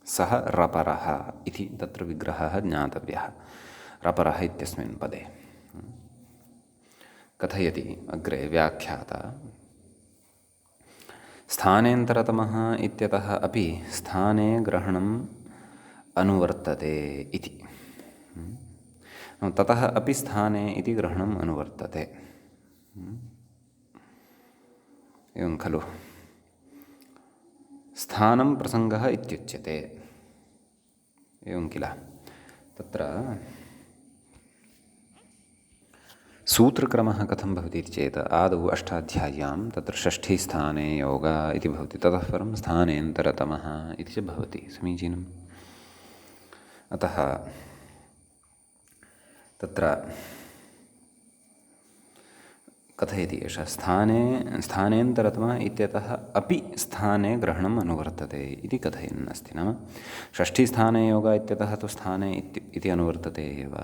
सः रपरः इति तत्र विग्रहः ज्ञातव्यः। रपरः इत्यस्मिन् पदे कथयति अग्रे व्याख्याता। स्थानेन्तरतमः इत्यतः अपि स्थाने ग्रहणम् अनुवर्तते इति। ततः अपि स्थाने इति ग्रहणम् अनुवर्तते। एवं खलु? स्थानं प्रसङ्गः इत्युच्यते। एवं किल? तत्र सूत्रक्रमः कथं भवति चेत् आदौ अष्टाध्याय्यां तत्र षष्ठीस्थाने योगः इति भवति, ततः परं स्थानेन्तरतमः इति च भवति। समीचीनम्। अतः तत्र कथयति एषः स्थानेन्तरतमः इत्यतः अपि स्थाने ग्रहणम् अनुवर्तते इति कथयन् अस्ति। नाम षष्ठीस्थाने योगः इत्यतः तु स्थाने इति अनुवर्तते एव।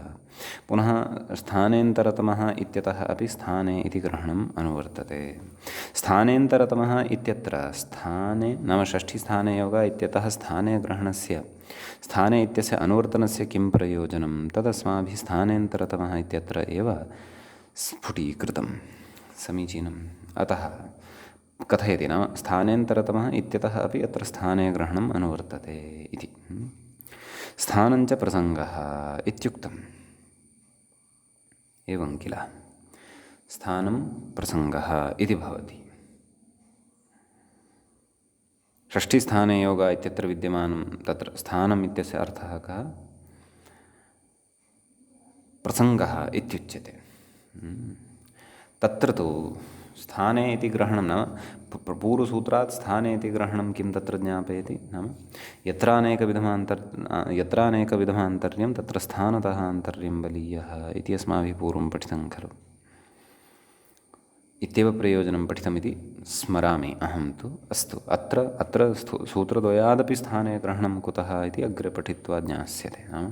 पुनः स्थानेन्तरतमः इत्यतः अपि स्थाने इति ग्रहणम् अनुवर्तते। स्थानेन्तरतमः इत्यत्र स्थाने नाम षष्ठीस्थाने योगः इत्यतः स्थाने ग्रहणस्य स्थाने इत्यस्य अनुवर्तनस्य किं प्रयोजनं तदस्माभिः स्थानेन्तरतमः इत्यत्र एव स्फुटीकृतं। समीचीनम्। अतः कथयति नाम स्थानेन्तरतमः इत्यतः अपि अत्र स्थाने ग्रहणम् अनुवर्तते इति। स्थानञ्च प्रसङ्गः इत्युक्तम्। एवं किल? स्थानं प्रसङ्गः इति भवति। षष्ठीस्थाने योगः इत्यत्र विद्यमानं तत्र स्थानम् इत्यस्य अर्थः कः? प्रसङ्गः इत्युच्यते। तत्र तु स्थाने इति ग्रहणं नाम पूर्वसूत्रात् स्थाने इति ग्रहणं किं तत्र ज्ञापयति नाम यत्रानेकविधमान्तर्यं तत्र स्थानतः आन्तर्यं बलीयः इति अस्माभिः पूर्वं पठितं खलु। इत्येव प्रयोजनं पठितमिति स्मरामि अहं तु। अस्तु, अत्र सूत्रद्वयादपि स्थाने ग्रहणं कुतः इति अग्रे पठित्वा ज्ञास्यते। नाम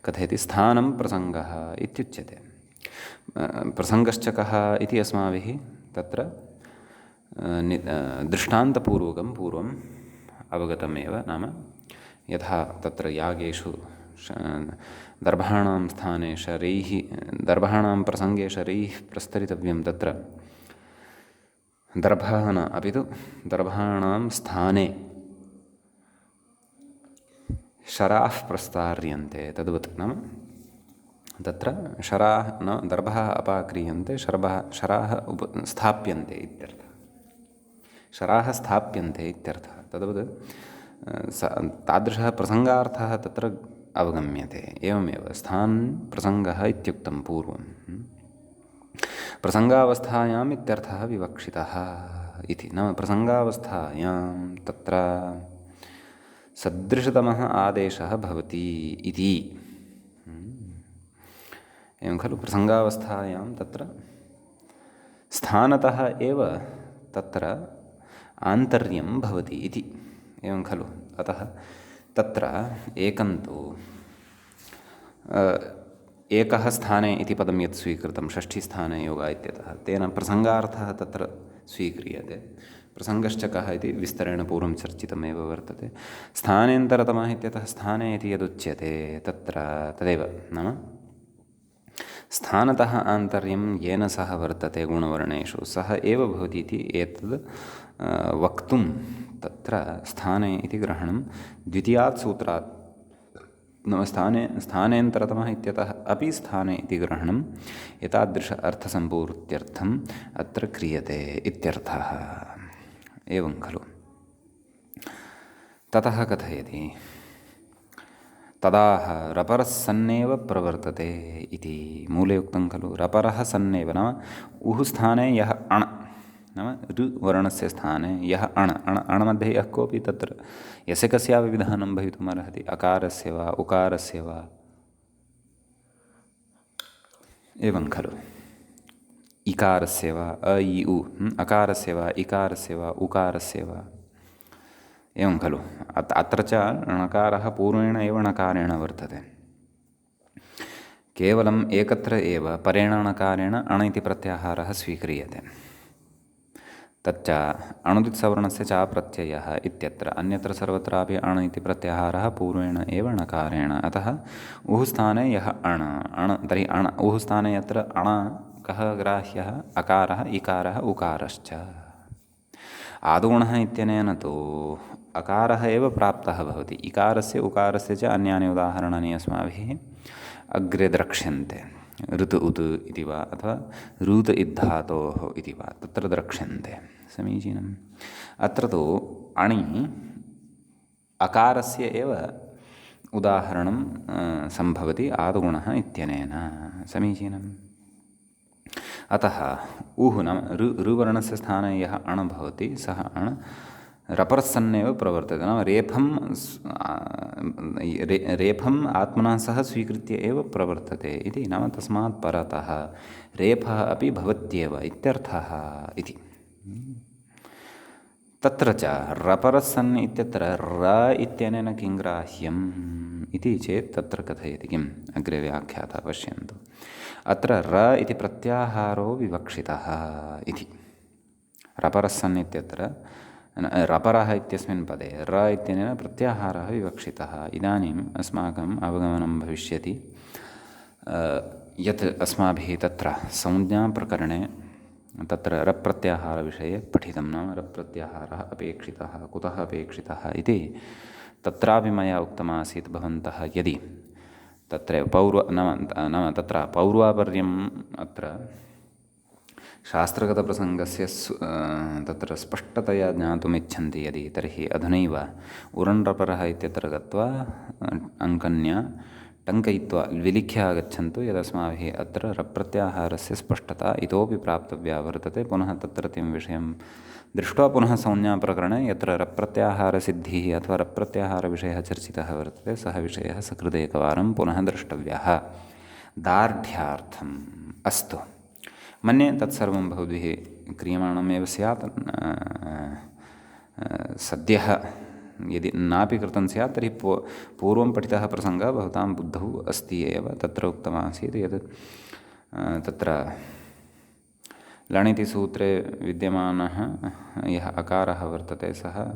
कथयति स्थानं प्रसङ्गः इत्युच्यते। प्रसङ्गश्च कः इति अस्माभिः तत्र दृष्टान्तपूर्वकं पूर्वम् अवगतमेव। नाम यथा तत्र यागेषु दर्भाणां स्थाने दर्भाणां प्रसङ्गे शरैः प्रस्तरितव्यं, तत्र दर्भः न, अपि तु दर्भाणां स्थाने शराः प्रस्तार्यन्ते। तद्वत् नाम तत्र शराः न दर्भः अपाक्रियन्ते, शराः स्थाप्यन्ते इत्यर्थः। शराः स्थाप्यन्ते इत्यर्थः। तद्वत् तादृशः प्रसङ्गार्थः तत्र अवगम्यते। एवमेव स्थान् प्रसङ्गः इत्युक्तं पूर्वं। प्रसङ्गावस्थायाम् इत्यर्थः विवक्षितः इति। नाम प्रसङ्गावस्थायां तत्र सदृशतमः आदेशः भवति इति। एवं खलु प्रसङ्गावस्थायां तत्र स्थानतः एव तत्र आन्तर्यं भवति इति। एवं खलु। अतः तत्र एकन्तु एकः स्थाने इति पदं यत् स्वीकृतं षष्ठीस्थाने योगा इत्यतः, तेन प्रसङ्गार्थः तत्र स्वीक्रियते। प्रसङ्गश्च कः इति विस्तरेण पूर्वं चर्चितमेव वर्तते। स्थानेन्तरतमः इत्यतः स्थाने इति यदुच्यते तत्र तदेव। नाम स्थानतः आन्तर्यं येन सह वर्तते गुणवर्णेषु सः एव भवति इति एतद् वक्तुं तत्र स्थाने इति ग्रहणं द्वितीयात् सूत्रात्, नाम स्थानेन्तरतमः इत्यतः अपि स्थाने इति ग्रहणं एतादृश अर्थसम्पूर्त्यर्थम् अत्र क्रियते इत्यर्थः। एवं खलु। ततः कथयति तदाह रपरः सन्नेव प्रवर्तते इति। मूले उक्तं खलु रपरः सन्नेव, नाम उः स्थाने यः अण्, नाम ऋ वर्णस्य स्थाने यः अण् मध्ये यः कोऽपि तत्र यस्य कस्यापि विधानं भवितुमर्हति। अकारस्य वा उकारस्य वा। एवं खलु। इकारस्य वा अ इ उ, अकारस्य वा इकारस्य वा उकारस्य वा। एवं खलु। अत्र च णकारः पूर्वेण एव णकारेण वर्तते। केवलम् एकत्र एव परेण णकारेण अण् इति प्रत्याहारः स्वीक्रियते। तच्च अणुदित्सवर्णस्य च प्रत्ययः इत्यत्र। अन्यत्र सर्वत्रापि अण् इति प्रत्याहारः पूर्वेण एव णकारेण। अतः उः स्थाने यः अण् तर्हि उः स्थाने यत्र अण् कः ग्राह्यः? अकारः, इकारः, उकारश्च। आदुगुणः इत्यनेन तु अकारः एव प्राप्तः भवति। इकारस्य उकारस्य च अन्यानि उदाहरणानि अस्माभिः अग्रे द्रक्ष्यन्ते। ऋत् उत् इति वा अथवा ऋत् इद्धातोः इति वा तत्र द्रक्ष्यन्ते। समीचीनम्। अत्र तु अणि अकारस्य एव उदाहरणं सम्भवति आदुगुणः इत्यनेन। समीचीनम्। अतः उः नाम ऋवर्णस्य स्थाने यः अण् भवति सः अण् रपरसन्नेव प्रवर्तते। नाम रेफम् आत्मना सह स्वीकृत्य एव प्रवर्तते इति। नाम तस्मात् परतः रेफः अपि भवत्येव इत्यर्थः इति। तत्र च रपरसन् इत्यत्र र इत्यनेन किं ग्राह्यम् इति चेत् तत्र कथयति किम् अग्रे व्याख्यातः पश्यन्तु। अत्र र इति प्रत्याहारो विवक्षितः इति। रपरसन् इत्यत्र रपरः इत्यस्मिन् पदे र इत्यनेन प्रत्याहारः विवक्षितः। इदानीम् अस्माकम् अवगमनं भविष्यति यत् अस्माभिः तत्र संज्ञाप्रकरणे तत्र रप्रत्याहारविषये पठितं। नाम रप्रत्याहारः अपेक्षितः, कुतः अपेक्षितः इति तत्रापि मया उक्तमासीत्। भवन्तः यदि तत्र नाम तत्र पौर्वापर्यम् अत्र शास्त्रगतप्रसङ्गस्य तत्र स्पष्टतया ज्ञातुम् इच्छन्ति यदि, तर्हि अधुनैव उरण्रपरः इत्यत्र गत्वा अङ्कन्या टङ्कयित्वा विलिख्य आगच्छन्तु। यदस्माभिः अत्र रप्रत्याहारस्य स्पष्टता इतोपि प्राप्तव्या वर्तते। पुनः तत्रत्यं विषयं दृष्ट्वा पुनः संज्ञाप्रकरणे यत्र रप्रत्याहारसिद्धिः अथवा रप्रत्याहारविषयः चर्चितः वर्तते सः विषयः सकृदेकवारं पुनः द्रष्टव्यः दार्ढ्यार्थम्। अस्तु, मन्ये तत्सर्वं भवद्भिः क्रियमाणमेव स्यात् सद्यः यदि नापि कृतं स्यात् तर्हि पूर्वं पठितः प्रसङ्गः भवतां बुद्धौ अस्ति एव। तत्र उक्तमासीत् यत् तत्र लणिति सूत्रे विद्यमानः यः अकारः वर्तते सः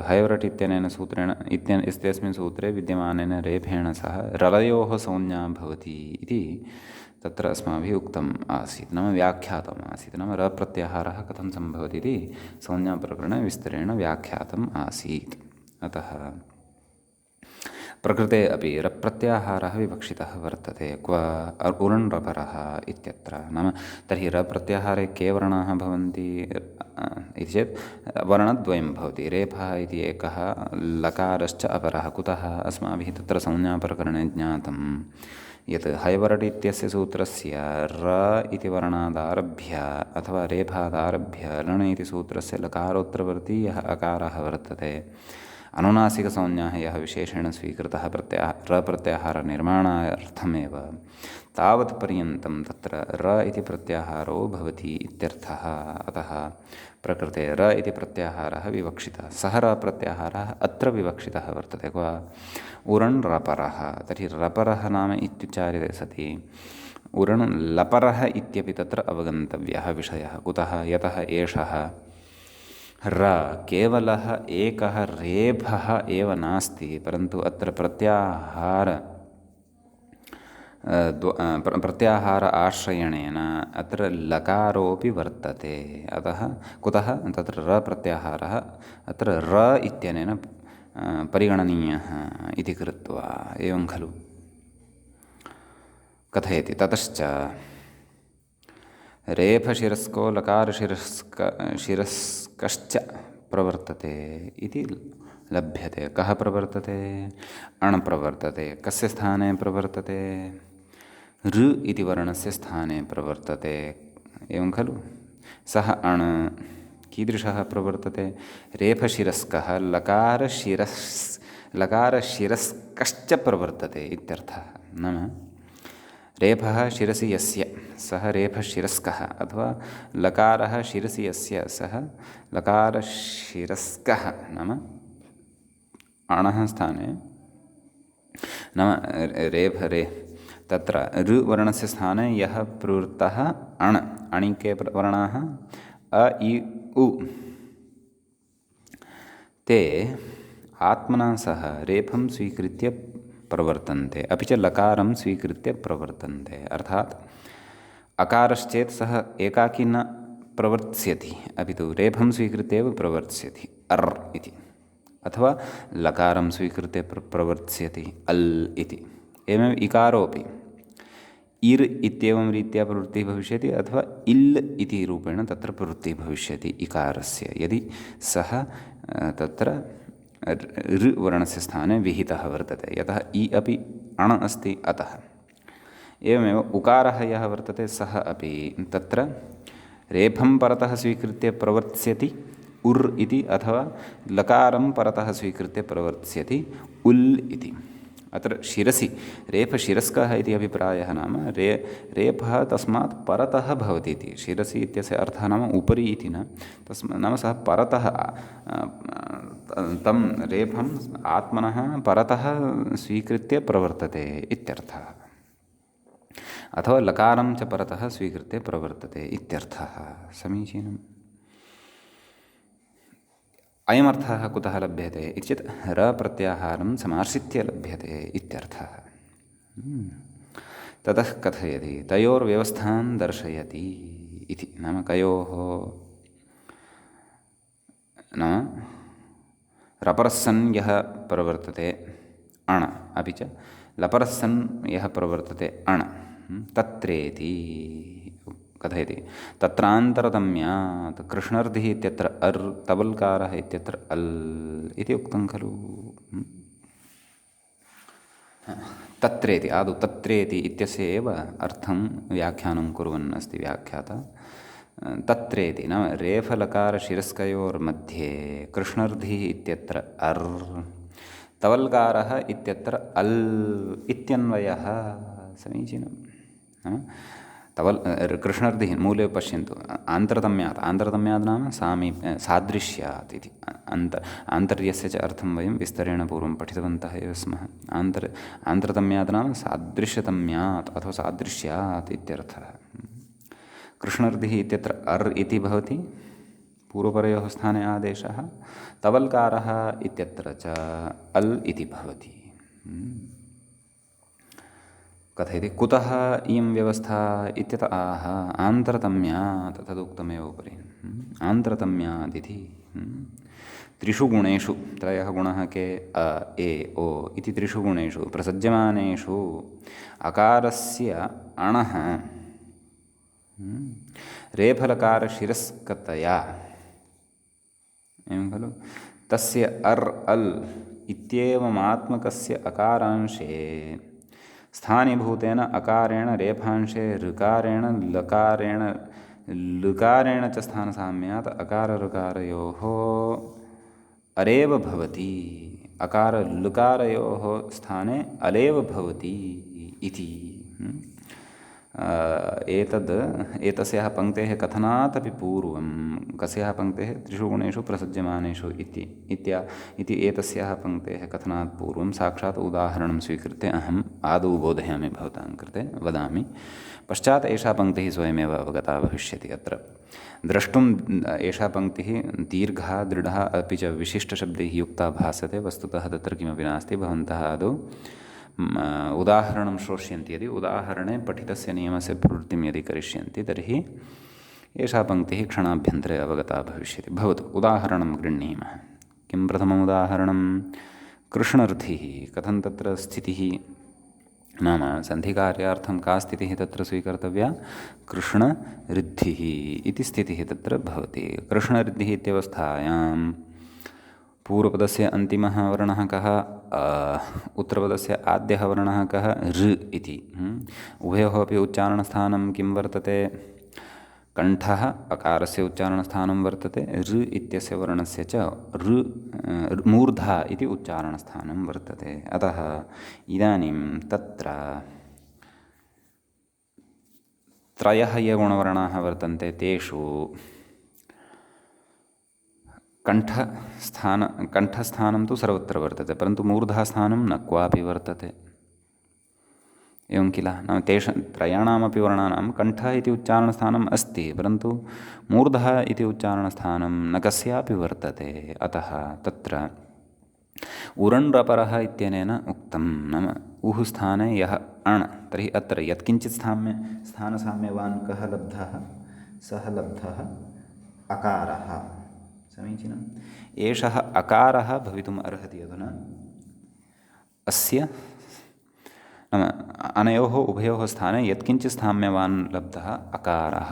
हयवरट् इत्यनेन सूत्रेण इत्यस्मिन् सूत्रे विद्यमानेन रेफेण सह रलयोः संज्ञा भवति इति तत्र अस्माभिः उक्तम् आसीत्, नाम व्याख्यातम् आसीत्। नाम रप्रत्याहारः कथं सम्भवति इति संज्ञाप्रकरणे विस्तरेण व्याख्यातम् आसीत्। अतः प्रकृते अपि रप्रत्याहारः विवक्षितः वर्तते। क्व उरण् रपरः इत्यत्र, नाम तर्हि रप्रत्याहारे के वर्णाः भवन्ति इति चेत् वर्णद्वयं भवति। रेफः इति एकः, लकारश्च अपरः। कुतः अस्माभिः तत्र संज्ञाप्रकरणे ज्ञातं यत् हयवरट् इत्यस्य सूत्रस्य र इति वर्णादारभ्य अथवा रेफादारभ्य लण् इति सूत्रस्य लकारोत्तरवर्ती यः अकारः वर्तते, अनुनासिकसंज्ञाः यः विशेषेण स्वीकृतः रप्रत्याहारनिर्माणार्थमेव, तावत्पर्यन्तं तत्र र इति प्रत्याहारो भवति इत्यर्थः। अतः प्रकृते र इति प्रत्याहारः विवक्षितः। सः रप्रत्याहारः अत्र विवक्षितः वर्तते। क्व उरण् रपरः। तर्हि रपरः नाम इत्युच्चार्यते सति उरण् लपरः इत्यपि तत्र अवगन्तव्यः विषयः। कुतः? यतः एषः र केवलः एकः रेफः एव नास्ति, परन्तु अत्र प्रत्याहार आश्रयणेन अत्र लकारोऽपि वर्तते। अतः कुतः तत्र रप्रत्याहारः अत्र र इत्यनेन परिगणनीयः इति कृत्वा एवं खलु कथयति। ततश्च रेफशिरस्को लकारशिरस्कश्च प्रवर्तते इति लभ्यते। कः प्रवर्तते? अण् प्रवर्तते। कस्य स्थाने प्रवर्तते? ऋ इति वर्णस्य स्थाने प्रवर्तते। एवं खलु? सः अण् कीदृशः प्रवर्तते? रेफशिरस्कः लकारशिरस्कश्च प्रवर्तते इत्यर्थः। नाम रेफः शिरसि यस्य सः रेफशिरस्कः, अथवा लकारः शिरसि यस्य सः लकारशिरस्कः, नाम अणः स्थाने, नाम तत्र ऋ वर्णस्य स्थाने यः प्रवृत्तः अण्, अणिके वर्णाः अ इ उ, ते आत्मना सह रेफं स्वीकृत्य प्रवर्तन्ते, अपि च लकारं स्वीकृत्य प्रवर्तन्ते। अर्थात् अकारश्चेत् सः एकाकी न प्रवर्त्स्यति, अपि तु रेफं स्वीकृत्य एव प्रवर्त्स्यति, अर् इति, अथवा लकारं स्वीकृत्य प्रवर्त्स्यति, अल् इति। एवमेव इकारोऽपि इर् इत्येवं रीत्या प्रवृत्तिः भविष्यति, अथवा इल् इति रूपेण तत्र प्रवृत्तिः भविष्यति इकारस्य, यदि सः तत्र ऋ वर्णस्य स्थाने विहितः वर्तते। यतः इ अपि अण् अस्ति, अतः। एवमेव उकारः यः वर्तते सः अपि तत्र रेफं परतः स्वीकृत्य प्रवर्त्स्यति उर् इति, अथवा लकारं परतः स्वीकृत्य प्रवर्त्स्यति उल् इति। अत्र शिरसि रेफशिरस्कः इति अभिप्रायः, नाम रेफः तस्मात् परतः भवति इति। शिरसि इत्यस्य अर्थः नाम उपरि इति न, नाम सः परतः तं रेफम् आत्मनः परतः स्वीकृत्य प्रवर्तते इत्यर्थः, अथवा लकारं च परतः स्वीकृत्य प्रवर्तते इत्यर्थः। समीचीनम्। अयमर्थः कुतः लभ्यते इति चेत् रप्रत्याहारं समाश्रित्य लभ्यते इत्यर्थः। ततः कथयति तयोर्व्यवस्थां दर्शयति इति। नाम कयोः? नाम रपरस्सन् यः प्रवर्तते अण्, अपि च लपरस्सन् यः प्रवर्तते अण्, तत्रेति कथयति। तत्रान्तरतम्यात् कृष्णर्धिः इत्यत्र अर्, तवल्कारः इत्यत्र अल् इति उक्तं खलु। तत्रेति, आदौ तत्रेति इत्यस्य एव अर्थं व्याख्यानं कुर्वन् अस्ति व्याख्याता। तत्रेति नाम रेफलकारशिरस्कयोर्मध्ये कृष्णर्धिः इत्यत्र अर्, तवल्कारः इत्यत्र अल् इत्यन्वयः। समीचीनं। तवल् कृष्णर्धिः मूले पश्यन्तु आन्तरतम्यात् आन्तरतम्यात् नाम सादृश्यात् इति आन्तर्यस्य च अर्थं वयं विस्तरेण पूर्वं पठितवन्तः एव स्मः आन्तरतम्यात् नाम सादृश्यतम्यात् अथवा सादृश्यात् इत्यर्थः कृष्णर्धिः इत्यत्र अर् इति भवति पूर्वपरयोः स्थाने आदेशः तवल्कारः इत्यत्र च अल् इति भवति कथयति कुतः इयं व्यवस्था इत्यत आह आन्तरतम्यात् तदुक्तमेव उपरि आन्तरतम्यात् इति त्रिषु गुणेषु त्रयः गुणः के अ ए ओ इति त्रिषु गुणेषु प्रसज्यमानेषु अकारस्य अणः रेफलकारशिरस्कतया एवं खलु तस्य अर् अल् इत्येवमात्मकस्य अकारांशे स्थानीभूतेन अकारेण रेफांशे ऋकारेण लकारेण च स्थानसाम्यात् अकारऋकारयोः अरेव भवति अकारलुकारयोः स्थाने अलेव भवति इति एतस्याः पङ्क्तेः कथनात् अपि पूर्वं कस्याः पङ्क्तेः त्रिषु गुणेषु प्रसज्यमानेषु इति एतस्याः पङ्क्तेः कथनात् पूर्वं साक्षात् उदाहरणं स्वीकृत्य अहम् आदौ बोधयामि भवतां कृते वदामि पश्चात् एषा पङ्क्तिः स्वयमेव अवगता भविष्यति अत्र द्रष्टुम् एषा पङ्क्तिः दीर्घा दृढा अपि च विशिष्टशब्दैः युक्ता भासते वस्तुतः तत्र किमपि नास्ति भवन्तः आदौ उदाहरणं श्रोष्यन्ति यदि उदाहरणे पठितस्य नियमस्य प्रवृत्तिं यदि करिष्यन्ति तर्हि एषा पङ्क्तिः क्षणाभ्यन्तरे अवगता भविष्यति भवतु उदाहरणं गृह्णीमः किं प्रथमम् उदाहरणं कृष्णर्थिः कथं तत्र स्थितिः नाम सन्धिकार्यार्थं का स्थितिः तत्र स्वीकर्तव्या कृष्णऋद्धिः इति स्थितिः तत्र भवति कृष्णऋद्धिः इत्यवस्थायां पूर्वपदस्य अन्तिमः वर्णः कः उत्तरपदस्य आद्यः वर्णः कः ऋ इति उभयोः अपि उच्चारणस्थानं किं वर्तते कण्ठः अकारस्य उच्चारणस्थानं वर्तते ऋ इत्यस्य वर्णस्य च मूर्धा इति उच्चारणस्थानं वर्तते अतः इदानीं तत्र त्रयः ये गुणवर्णाः वर्तन्ते तेषु कण्ठस्थानं तु सर्वत्र वर्तते परन्तु मूर्धास्थानं न क्वापि वर्तते एवं किल नाम त्रयाणामपि वर्णानां कण्ठः इति उच्चारणस्थानम् अस्ति परन्तु मूर्धः इति उच्चारणस्थानं न कस्यापि वर्तते अतः तत्र उरण्रपरः इत्यनेन उक्तं नाम उः स्थाने यः अण् तर्हि अत्र यत्किञ्चित् स्थानसाम्यवान् कः लब्धः सः लब्धः अकारः समीचीनम् एषः अकारः भवितुम् अर्हति अधुना अस्य नाम अनयोः उभयोः स्थाने यत्किञ्चित् साम्यवान् लब्धः अकारः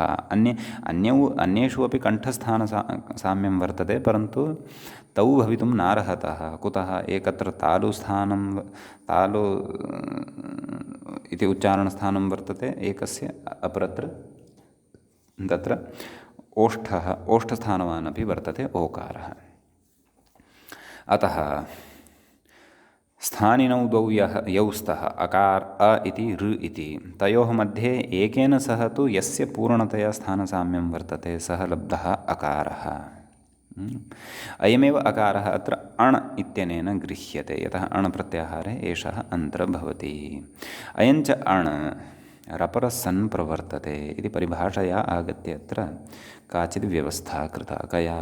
अन्येषु अपि कण्ठस्थानसाम्यं वर्तते परन्तु तौ भवितुं नार्हतः कुतः एकत्र तालु इति उच्चारणस्थानं वर्तते एकस्य अपरत्र तत्र ओष्ठस्थानवान् अपि वर्तते ओकारः अतः स्थानिनौ द्वौ यौ स्तः अकार अ इति ऋ इति तयोः मध्ये एकेन सह तु यस्य पूर्णतया स्थानसाम्यं वर्तते सः लब्धः अकारः अयमेव अकारः अत्र अण् इत्यनेन गृह्यते यतः अण् प्रत्याहारे एषः अन्तर्भवति अयञ्च अण् रपरः सन् प्रवर्तते इति परिभाषया आगत्य अत्र काचित् व्यवस्था कृता कया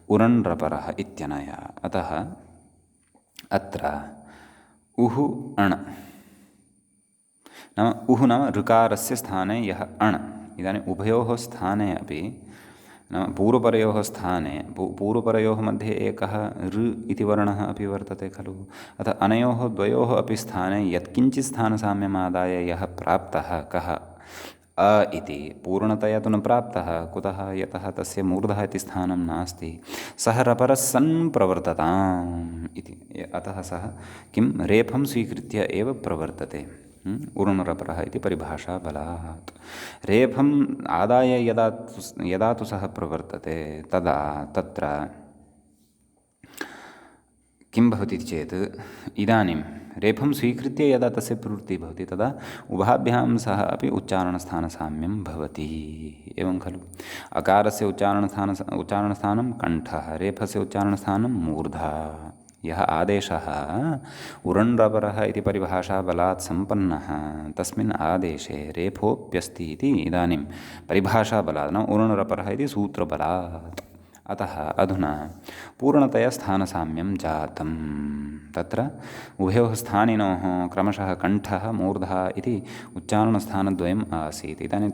उरण् रपरः इत्यनया अतः अत्र उः अण् नाम उः नाम ऋकारस्य स्थाने यः अण् इदानीम् उभयोः स्थाने अपि नाम पूर्वपरयोः स्थाने पूर्वपरयोः मध्ये एकः ऋ इति वर्णः अपि वर्तते खलु अतः अनयोः द्वयोः अपि स्थाने यत्किञ्चित् स्थानसाम्यमादाय यः प्राप्तः कः अ इति पूर्णतया तु न प्राप्तः कुतः यतः तस्य मूर्धः इति स्थानं नास्ति सः रपरः सन् प्रवर्तताम् इति अतः सः किं रेफं स्वीकृत्य एव प्रवर्तते उरुणरपरः इति परिभाषा बलात् रेफम् आदाय यदा तु सः प्रवर्तते तदा तत्र किं भवति चेत् इदानीं रेफं स्वीकृत्य यदा तस्य प्रवृत्तिः भवति तदा उभाभ्यां सह अपि उच्चारणस्थानसाम्यं भवति। एवं खलु अकारस्य उच्चारणस्थानं कण्ठः, रेफस्य उच्चारणस्थानं मूर्धा। यः आदेशः उरण् रपरः इति परिभाषाबलात् सम्पन्नः तस्मिन् आदेशे रेफोऽप्यस्ति इति इदानीं परिभाषाबलात् न उरण् रपरः इति सूत्रबलात्। अतः अधुना पूर्णतया स्थानसाम्यं जातं। तत्र उभयोः स्थानिनोः क्रमशः कण्ठः मूर्धा इति उच्चारणस्थानद्वयम् आसीत्। इदानीं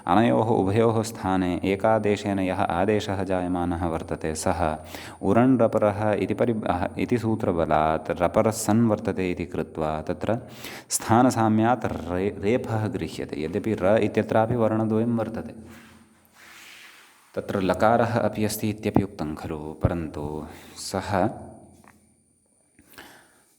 अनयोः उभयोः स्थाने एकादेशेन यः आदेशः जायमानः वर्तते सः उरण् रपरः इति सूत्रबलात् रपरः सन् वर्तते इति कृत्वा तत्र स्थानसाम्यात् रेफः गृह्यते। यद्यपि र इत्यत्रापि वर्णद्वयं वर्तते, तत्र लकारः अपि अस्ति इत्यपि उक्तं खलु, परन्तु सः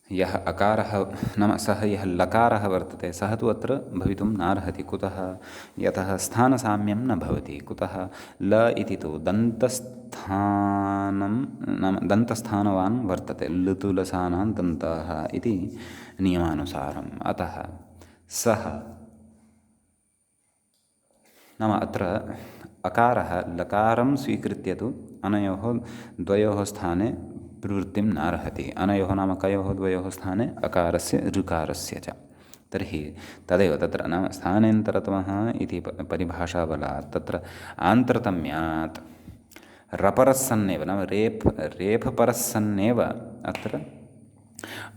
यः अकारः नाम सः यः लकारः वर्तते सः तु अत्र भवितुं नार्हति। कुतः? यतः स्थानसाम्यं न भवति। कुतः? ल इति तु दन्तस्थानं नाम दन्तस्थानवान् वर्तते, लृतु लसानां दन्तः इति नियमानुसारम्। अतः सः नाम अत्र अकारः लकारं स्वीकृत्य तु अनयोः द्वयोः स्थाने प्रवृत्तिं नार्हति। अनयोः नाम कयोः द्वयोः स्थाने अकारस्य ऋकारस्य च। तर्हि तदेव तत्र नाम स्थानेन्तरतमः इति परिभाषाबलात् तत्र आन्तरतम्यात् रपरस्सन्नेव नाम रेफपरस्सन्नेव अत्र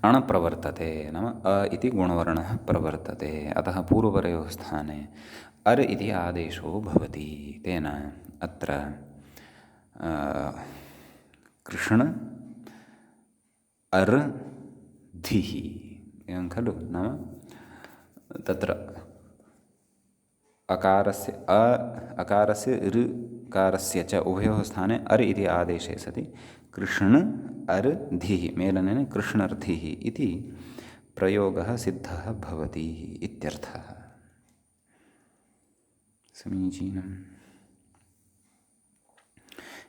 अण् प्रवर्तते, नाम अ इति गुणवर्णः प्रवर्तते। अतः पूर्वपरयोः स्थाने अर् इति आदेशो भवति। तेन अत्र कृष्ण अर् धिः एवं खलु, नाम तत्र अकारस्य ऋकारस्य च उभयोः स्थाने अर् इति आदेशे सति कृष्ण अर् धिः मेलनेन कृष्णर्धिः इति प्रयोगः सिद्धः भवति इत्यर्थः। समीचीनम्।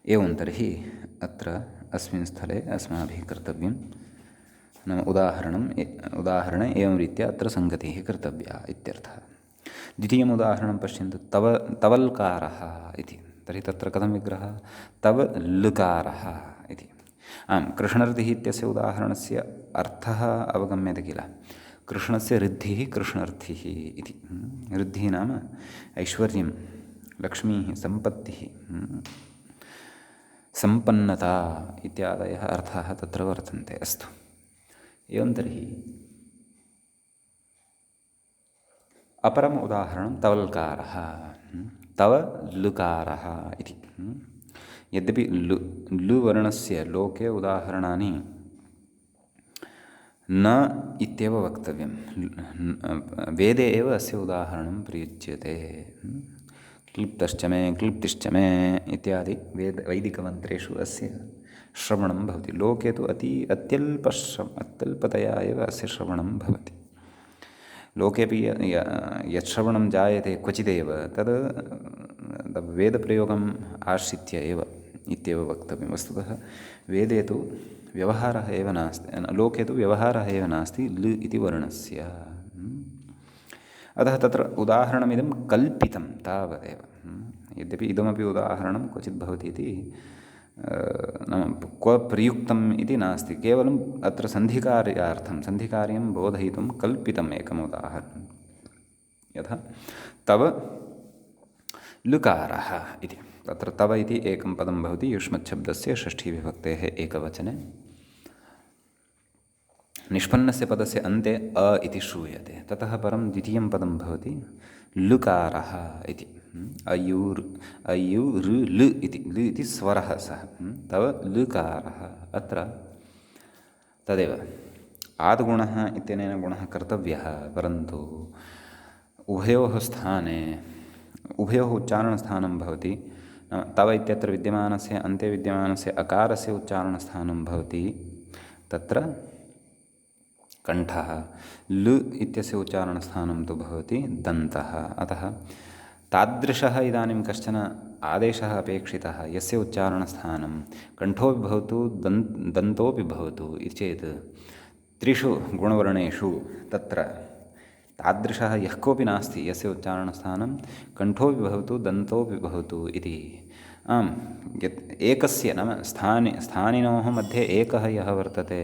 एवं तर्हि अत्र अस्मिन् स्थले अस्माभिः कर्तव्यं नाम उदाहरणे एवं रीत्या अत्र सङ्गतिः कर्तव्या इत्यर्थः। द्वितीयम् उदाहरणं पश्यन्तु, तवल्कारः इति। तर्हि तत्र कथं विग्रहः? तव लकारः इति। आम्, कृष्णर्धिः इत्यस्य उदाहरणस्य अर्थः अवगम्यते किल? कृष्णस्य ऋद्धिः कृष्णर्थिः इति। ऋद्धिः नाम ऐश्वर्यं, लक्ष्मीः, सम्पत्तिः, सम्पन्नता इत्यादयः अर्थाः तत्र वर्तन्ते। अस्तु, एवं तर्हि अपरम् उदाहरणं तवल्कारः, तव लुकारः इति। यद्यपि लुवर्णस्य लोके उदाहरणानि न इत्येव वक्तव्यं, वेदे एव अस्य उदाहरणं प्रयुज्यते। क्लिप्तश्च मे, क्लिप्तिश्च मे इत्यादि वैदिकमन्त्रेषु अस्य श्रवणं भवति। लोके तु अत्यल्पतया एव अस्य श्रवणं भवति। लोकेपि यत् जायते क्वचिदेव तद् वेदप्रयोगम् आश्रित्य एव इत्येव वक्तव्यं। वस्तुतः वेदे तु व्यवहारः एव नास्ति, लोके तु व्यवहारः एव नास्ति लृ इति वर्णस्य। अतः तत्र उदाहरणमिदं कल्पितं तावदेव। यद्यपि इदमपि उदाहरणं क्वचित् भवति इति नाम क्व प्रयुक्तम् इति नास्ति, केवलम् अत्र सन्धिकार्यं बोधयितुं कल्पितम् एकम् उदाहरणं। यथा तव लुकारः इति। तत्र तव इति एकं पदं भवति युष्मच्छब्दस्य षष्ठीविभक्तेः एकवचने। निष्पन्नस्य पदस्य अन्ते अ इति श्रूयते। ततः परं द्वितीयं पदं भवति लुकारः इति। लु इति स्वरः सः। तव लुकारः। अत्र तदेव आद्गुणः इत्यनेन गुणः कर्तव्यः, परन्तु उभयोः उच्चारणस्थानं भवति। तव इत्यत्र विद्यमानस्य अन्ते विद्यमानस्य अकारस्य उच्चारणस्थानं भवति तत्र कण्ठः। लु इत्यस्य उच्चारणस्थानं तु भवति दन्तः। अतः तादृशः इदानीं कश्चन आदेशः अपेक्षितः यस्य उच्चारणस्थानं कण्ठोऽपि भवतु दन्तोऽपि भवतु इति चेत् त्रिषु गुणवर्णेषु तत्र तादृशः यः कोऽपि नास्ति यस्य उच्चारणस्थानं कण्ठोऽपि भवतु दन्तोऽपि भवतु इति। आम्, यत् एकस्य नाम स्थानिनोः मध्ये एकः यः वर्तते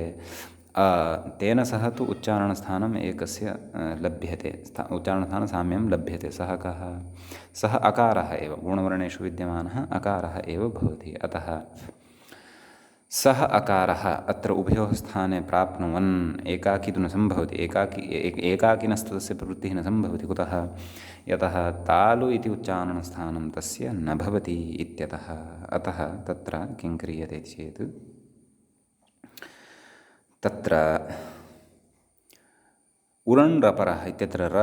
तेन सह तु उच्चारणस्थानम् एकस्य लभ्यते, उच्चारणस्थानसाम्यं लभ्यते। सः कः? सः अकारः एव, गुणवर्णेषु विद्यमानः अकारः एव भवति। अतः सः अकारः अत्र उभयोः स्थाने प्राप्नुवन् एकाकी तु न सम्भवति, एकाकिनस्तु प्रवृत्तिः न सम्भवति। कुतः? यतः तालु इति उच्चारणस्थानं तस्य न भवति इत्यतः। अतः तत्र किं क्रियते चेत् तत्र उरण्रपरः इत्यत्र र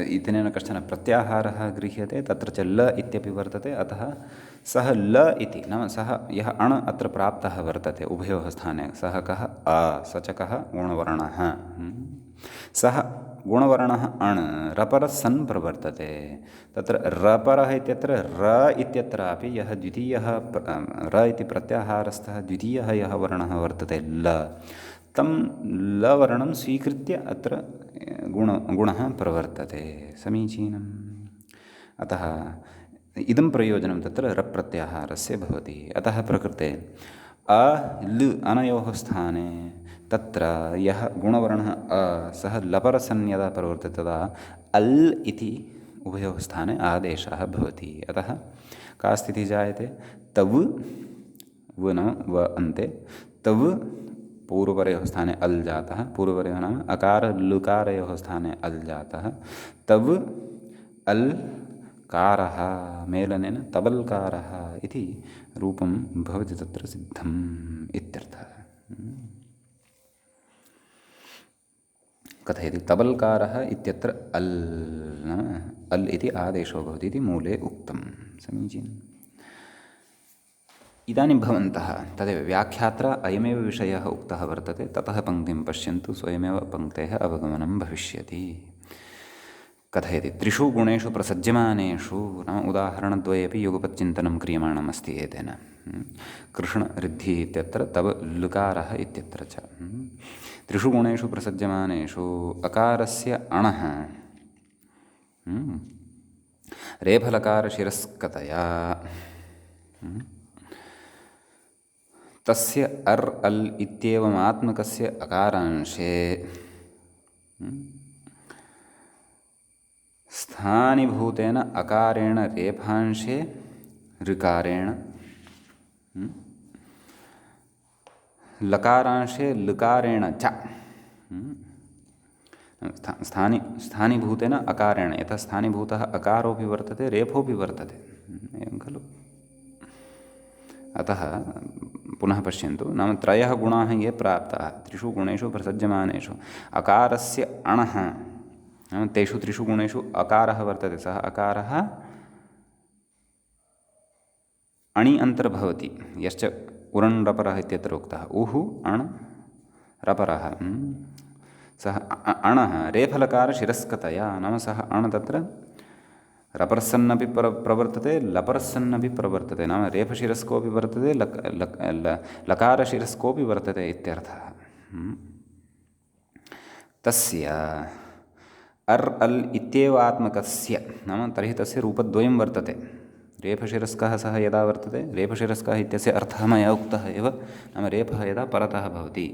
इत्यनेन कश्चन प्रत्याहारः गृह्यते, तत्र च ल इत्यपि वर्तते। अतः सः ल इति नाम सः यः अण् अत्र प्राप्तः वर्तते उभयोः स्थाने, सः कः? अ। स च कः? गुणवर्णः। सः गुणवर्णः अण् रपरः सन् प्रवर्तते। तत्र रपरः इत्यत्र र इत्यत्रापि यः द्वितीयः र इति प्रत्याहारस्थः द्वितीयः यः वर्णः वर्तते ल, तं लवर्णं स्वीकृत्य अत्र गुणः प्रवर्तते। समीचीनम्। अतः इदं प्रयोजनं तत्र रप्रत्याहारस्य भवति। अतः प्रकृते अ लृ अनयोः स्थाने तत्र यः गुणवर्णः अ सः लपरसन् यदा प्रवर्तते तदा अल् इति उभयोः स्थाने आदेशः भवति। अतः का स्थितिः जायते? तव् व नाम व अन्ते तव् पूर्वपरयोः स्थाने अल् जातः, पूर्वपरयोः नाम अकार लुकारयोः स्थाने अल् जातः, तव् अल् कारः मेलनेन तबल्कारः इति रूपं भवति तत्र सिद्धम् इत्यर्थः। कथयति? तबल्कारः इत्यत्र अल् नाम अल् इति आदेशो भवति इति मूले उक्तं। समीचीनम्। इदानीं भवन्तः तदेव व्याख्यात्रा अयमेव विषयः उक्तः वर्तते, ततः पङ्क्तिं पश्यन्तु, स्वयमेव पङ्क्तेः अवगमनं भविष्यति। कथयति? त्रिषु गुणेषु प्रसज्यमानेषु नाम उदाहरणद्वयेपि युगपच्चिन्तनं क्रियमाणमस्ति एतेन। कृष्ण ऋद्धिः इत्यत्र तव लुकारः इत्यत्र च त्रिषु गुणेषु प्रसज्यमानेषु अकारस्य अणः रेफलकारशिरस्कतया तस्य अर् अल् इत्येवमात्मकस्य अकारांशे स्थानीभूतेन अकारेण रेफांशे ऋकारेण लकारांशे लकारेण च स्थानीभूतेन अकारेण, यतः स्थानीभूतः अकारोऽपि वर्तते रेफोऽपि वर्तते, एवं खलु। अतः पुनः पश्यन्तु, नाम त्रयः गुणाः ये प्राप्ताः त्रिषु गुणेषु प्रसज्यमानेषु अकारस्य अणः नाम तेषु त्रिषु गुणेषु अकारः वर्तते, सः अकारः अणि अन्तर्भवति, यश्च उरण् रपरः इत्यत्र उक्तः। उः अण् रपरः सः अणः रेफलकारशिरस्कतया नाम सः अण् तत्र रपरस्सन्नपि प्रवर्तते लपरस्सन्नपि प्रवर्तते, नाम रेफशिरस्कोऽपि वर्तते लकारशिरस्कोऽपि वर्तते इत्यर्थः। तस्य अर् अल् इत्येवात्मकस्य नाम तर्हि तस्य रूपद्वयं वर्तते। रेफशिरस्कः सः यदा वर्तते, रेफशिरस्कः इत्यस्य अर्थः मया उक्तः एव, नाम रेफः यदा परतः भवति,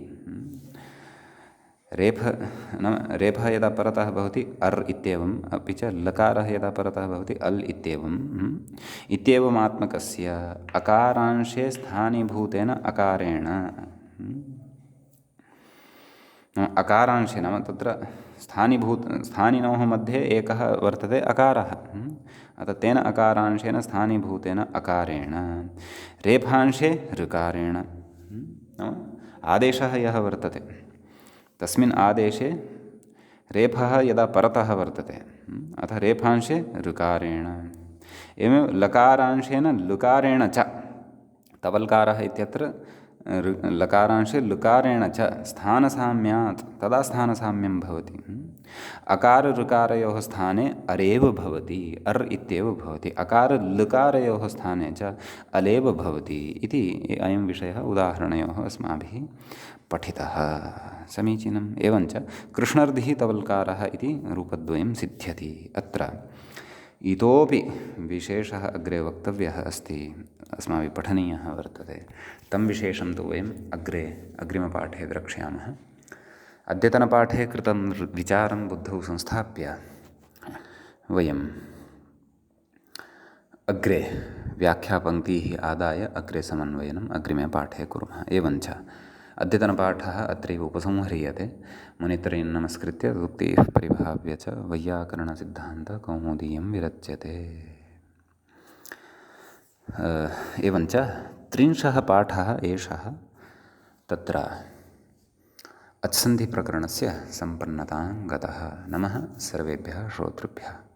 रेफः यदा परतः भवति अर् इत्येवम्, अपि च लकारः यदा परतः भवति अल् इत्येवम् इत्येवमात्मकस्य अकारांशे स्थानीभूतेन अकारेण अकारांशे नाम तत्र स्थानिनोः मध्ये एकः वर्तते अकारः, अतः तेन अकारांशेन स्थानीभूतेन अकारेण रेफांशे ऋकारेण नाम आदेशः यः वर्तते तस्मिन् आदेशे रेफः यदा परतः वर्तते अतः रेफांशे ऋकारेण, एवमेव लकारांशेन लुकारेण च तवल्कारः इत्यत्र लकारांशे लुकारेण च स्थानसाम्यात् तदा स्थानसाम्यं भवति। अकार ऋकारयोः स्थाने अरेव भवति, अर् इत्येव भवति। अकार लकारयोः स्थाने च अलेव भवति इति अयं विषयः उदाहरणयोः अस्माभिः पठितः। समीचीनम्। एवञ्च कृष्णर्धिः तवल्कारः इति रूपद्वयं सिद्ध्यति। अत्र इतोपि विशेषः अग्रे वक्तव्यः अस्ति, अस्माभिः पठनीयः वर्तते। तं विशेषं तु वयम् अग्रिमपाठे द्रक्ष्यामः। अद्यतनपाठे कृतं विचारं बुद्धौ संस्थाप्य वयम् अग्रे व्याख्यापङ्क्तीः आदाय अग्रे समन्वयनम् अग्रिमे पाठे कुर्मः। एवञ्च अद्यतनपाठः अत्रैव उपसंह्रियते। मुनित्रयं नमस्कृत्य तदुक्तिः परिभाव्य च वैयाकरणसिद्धान्तकौमुदीयं विरच्यते। एवञ्च 30 पाठः एषः तत्र अच्सन्धिप्रकरणस्य सम्पन्नतां गतः। नमः सर्वेभ्यः श्रोतृभ्यः।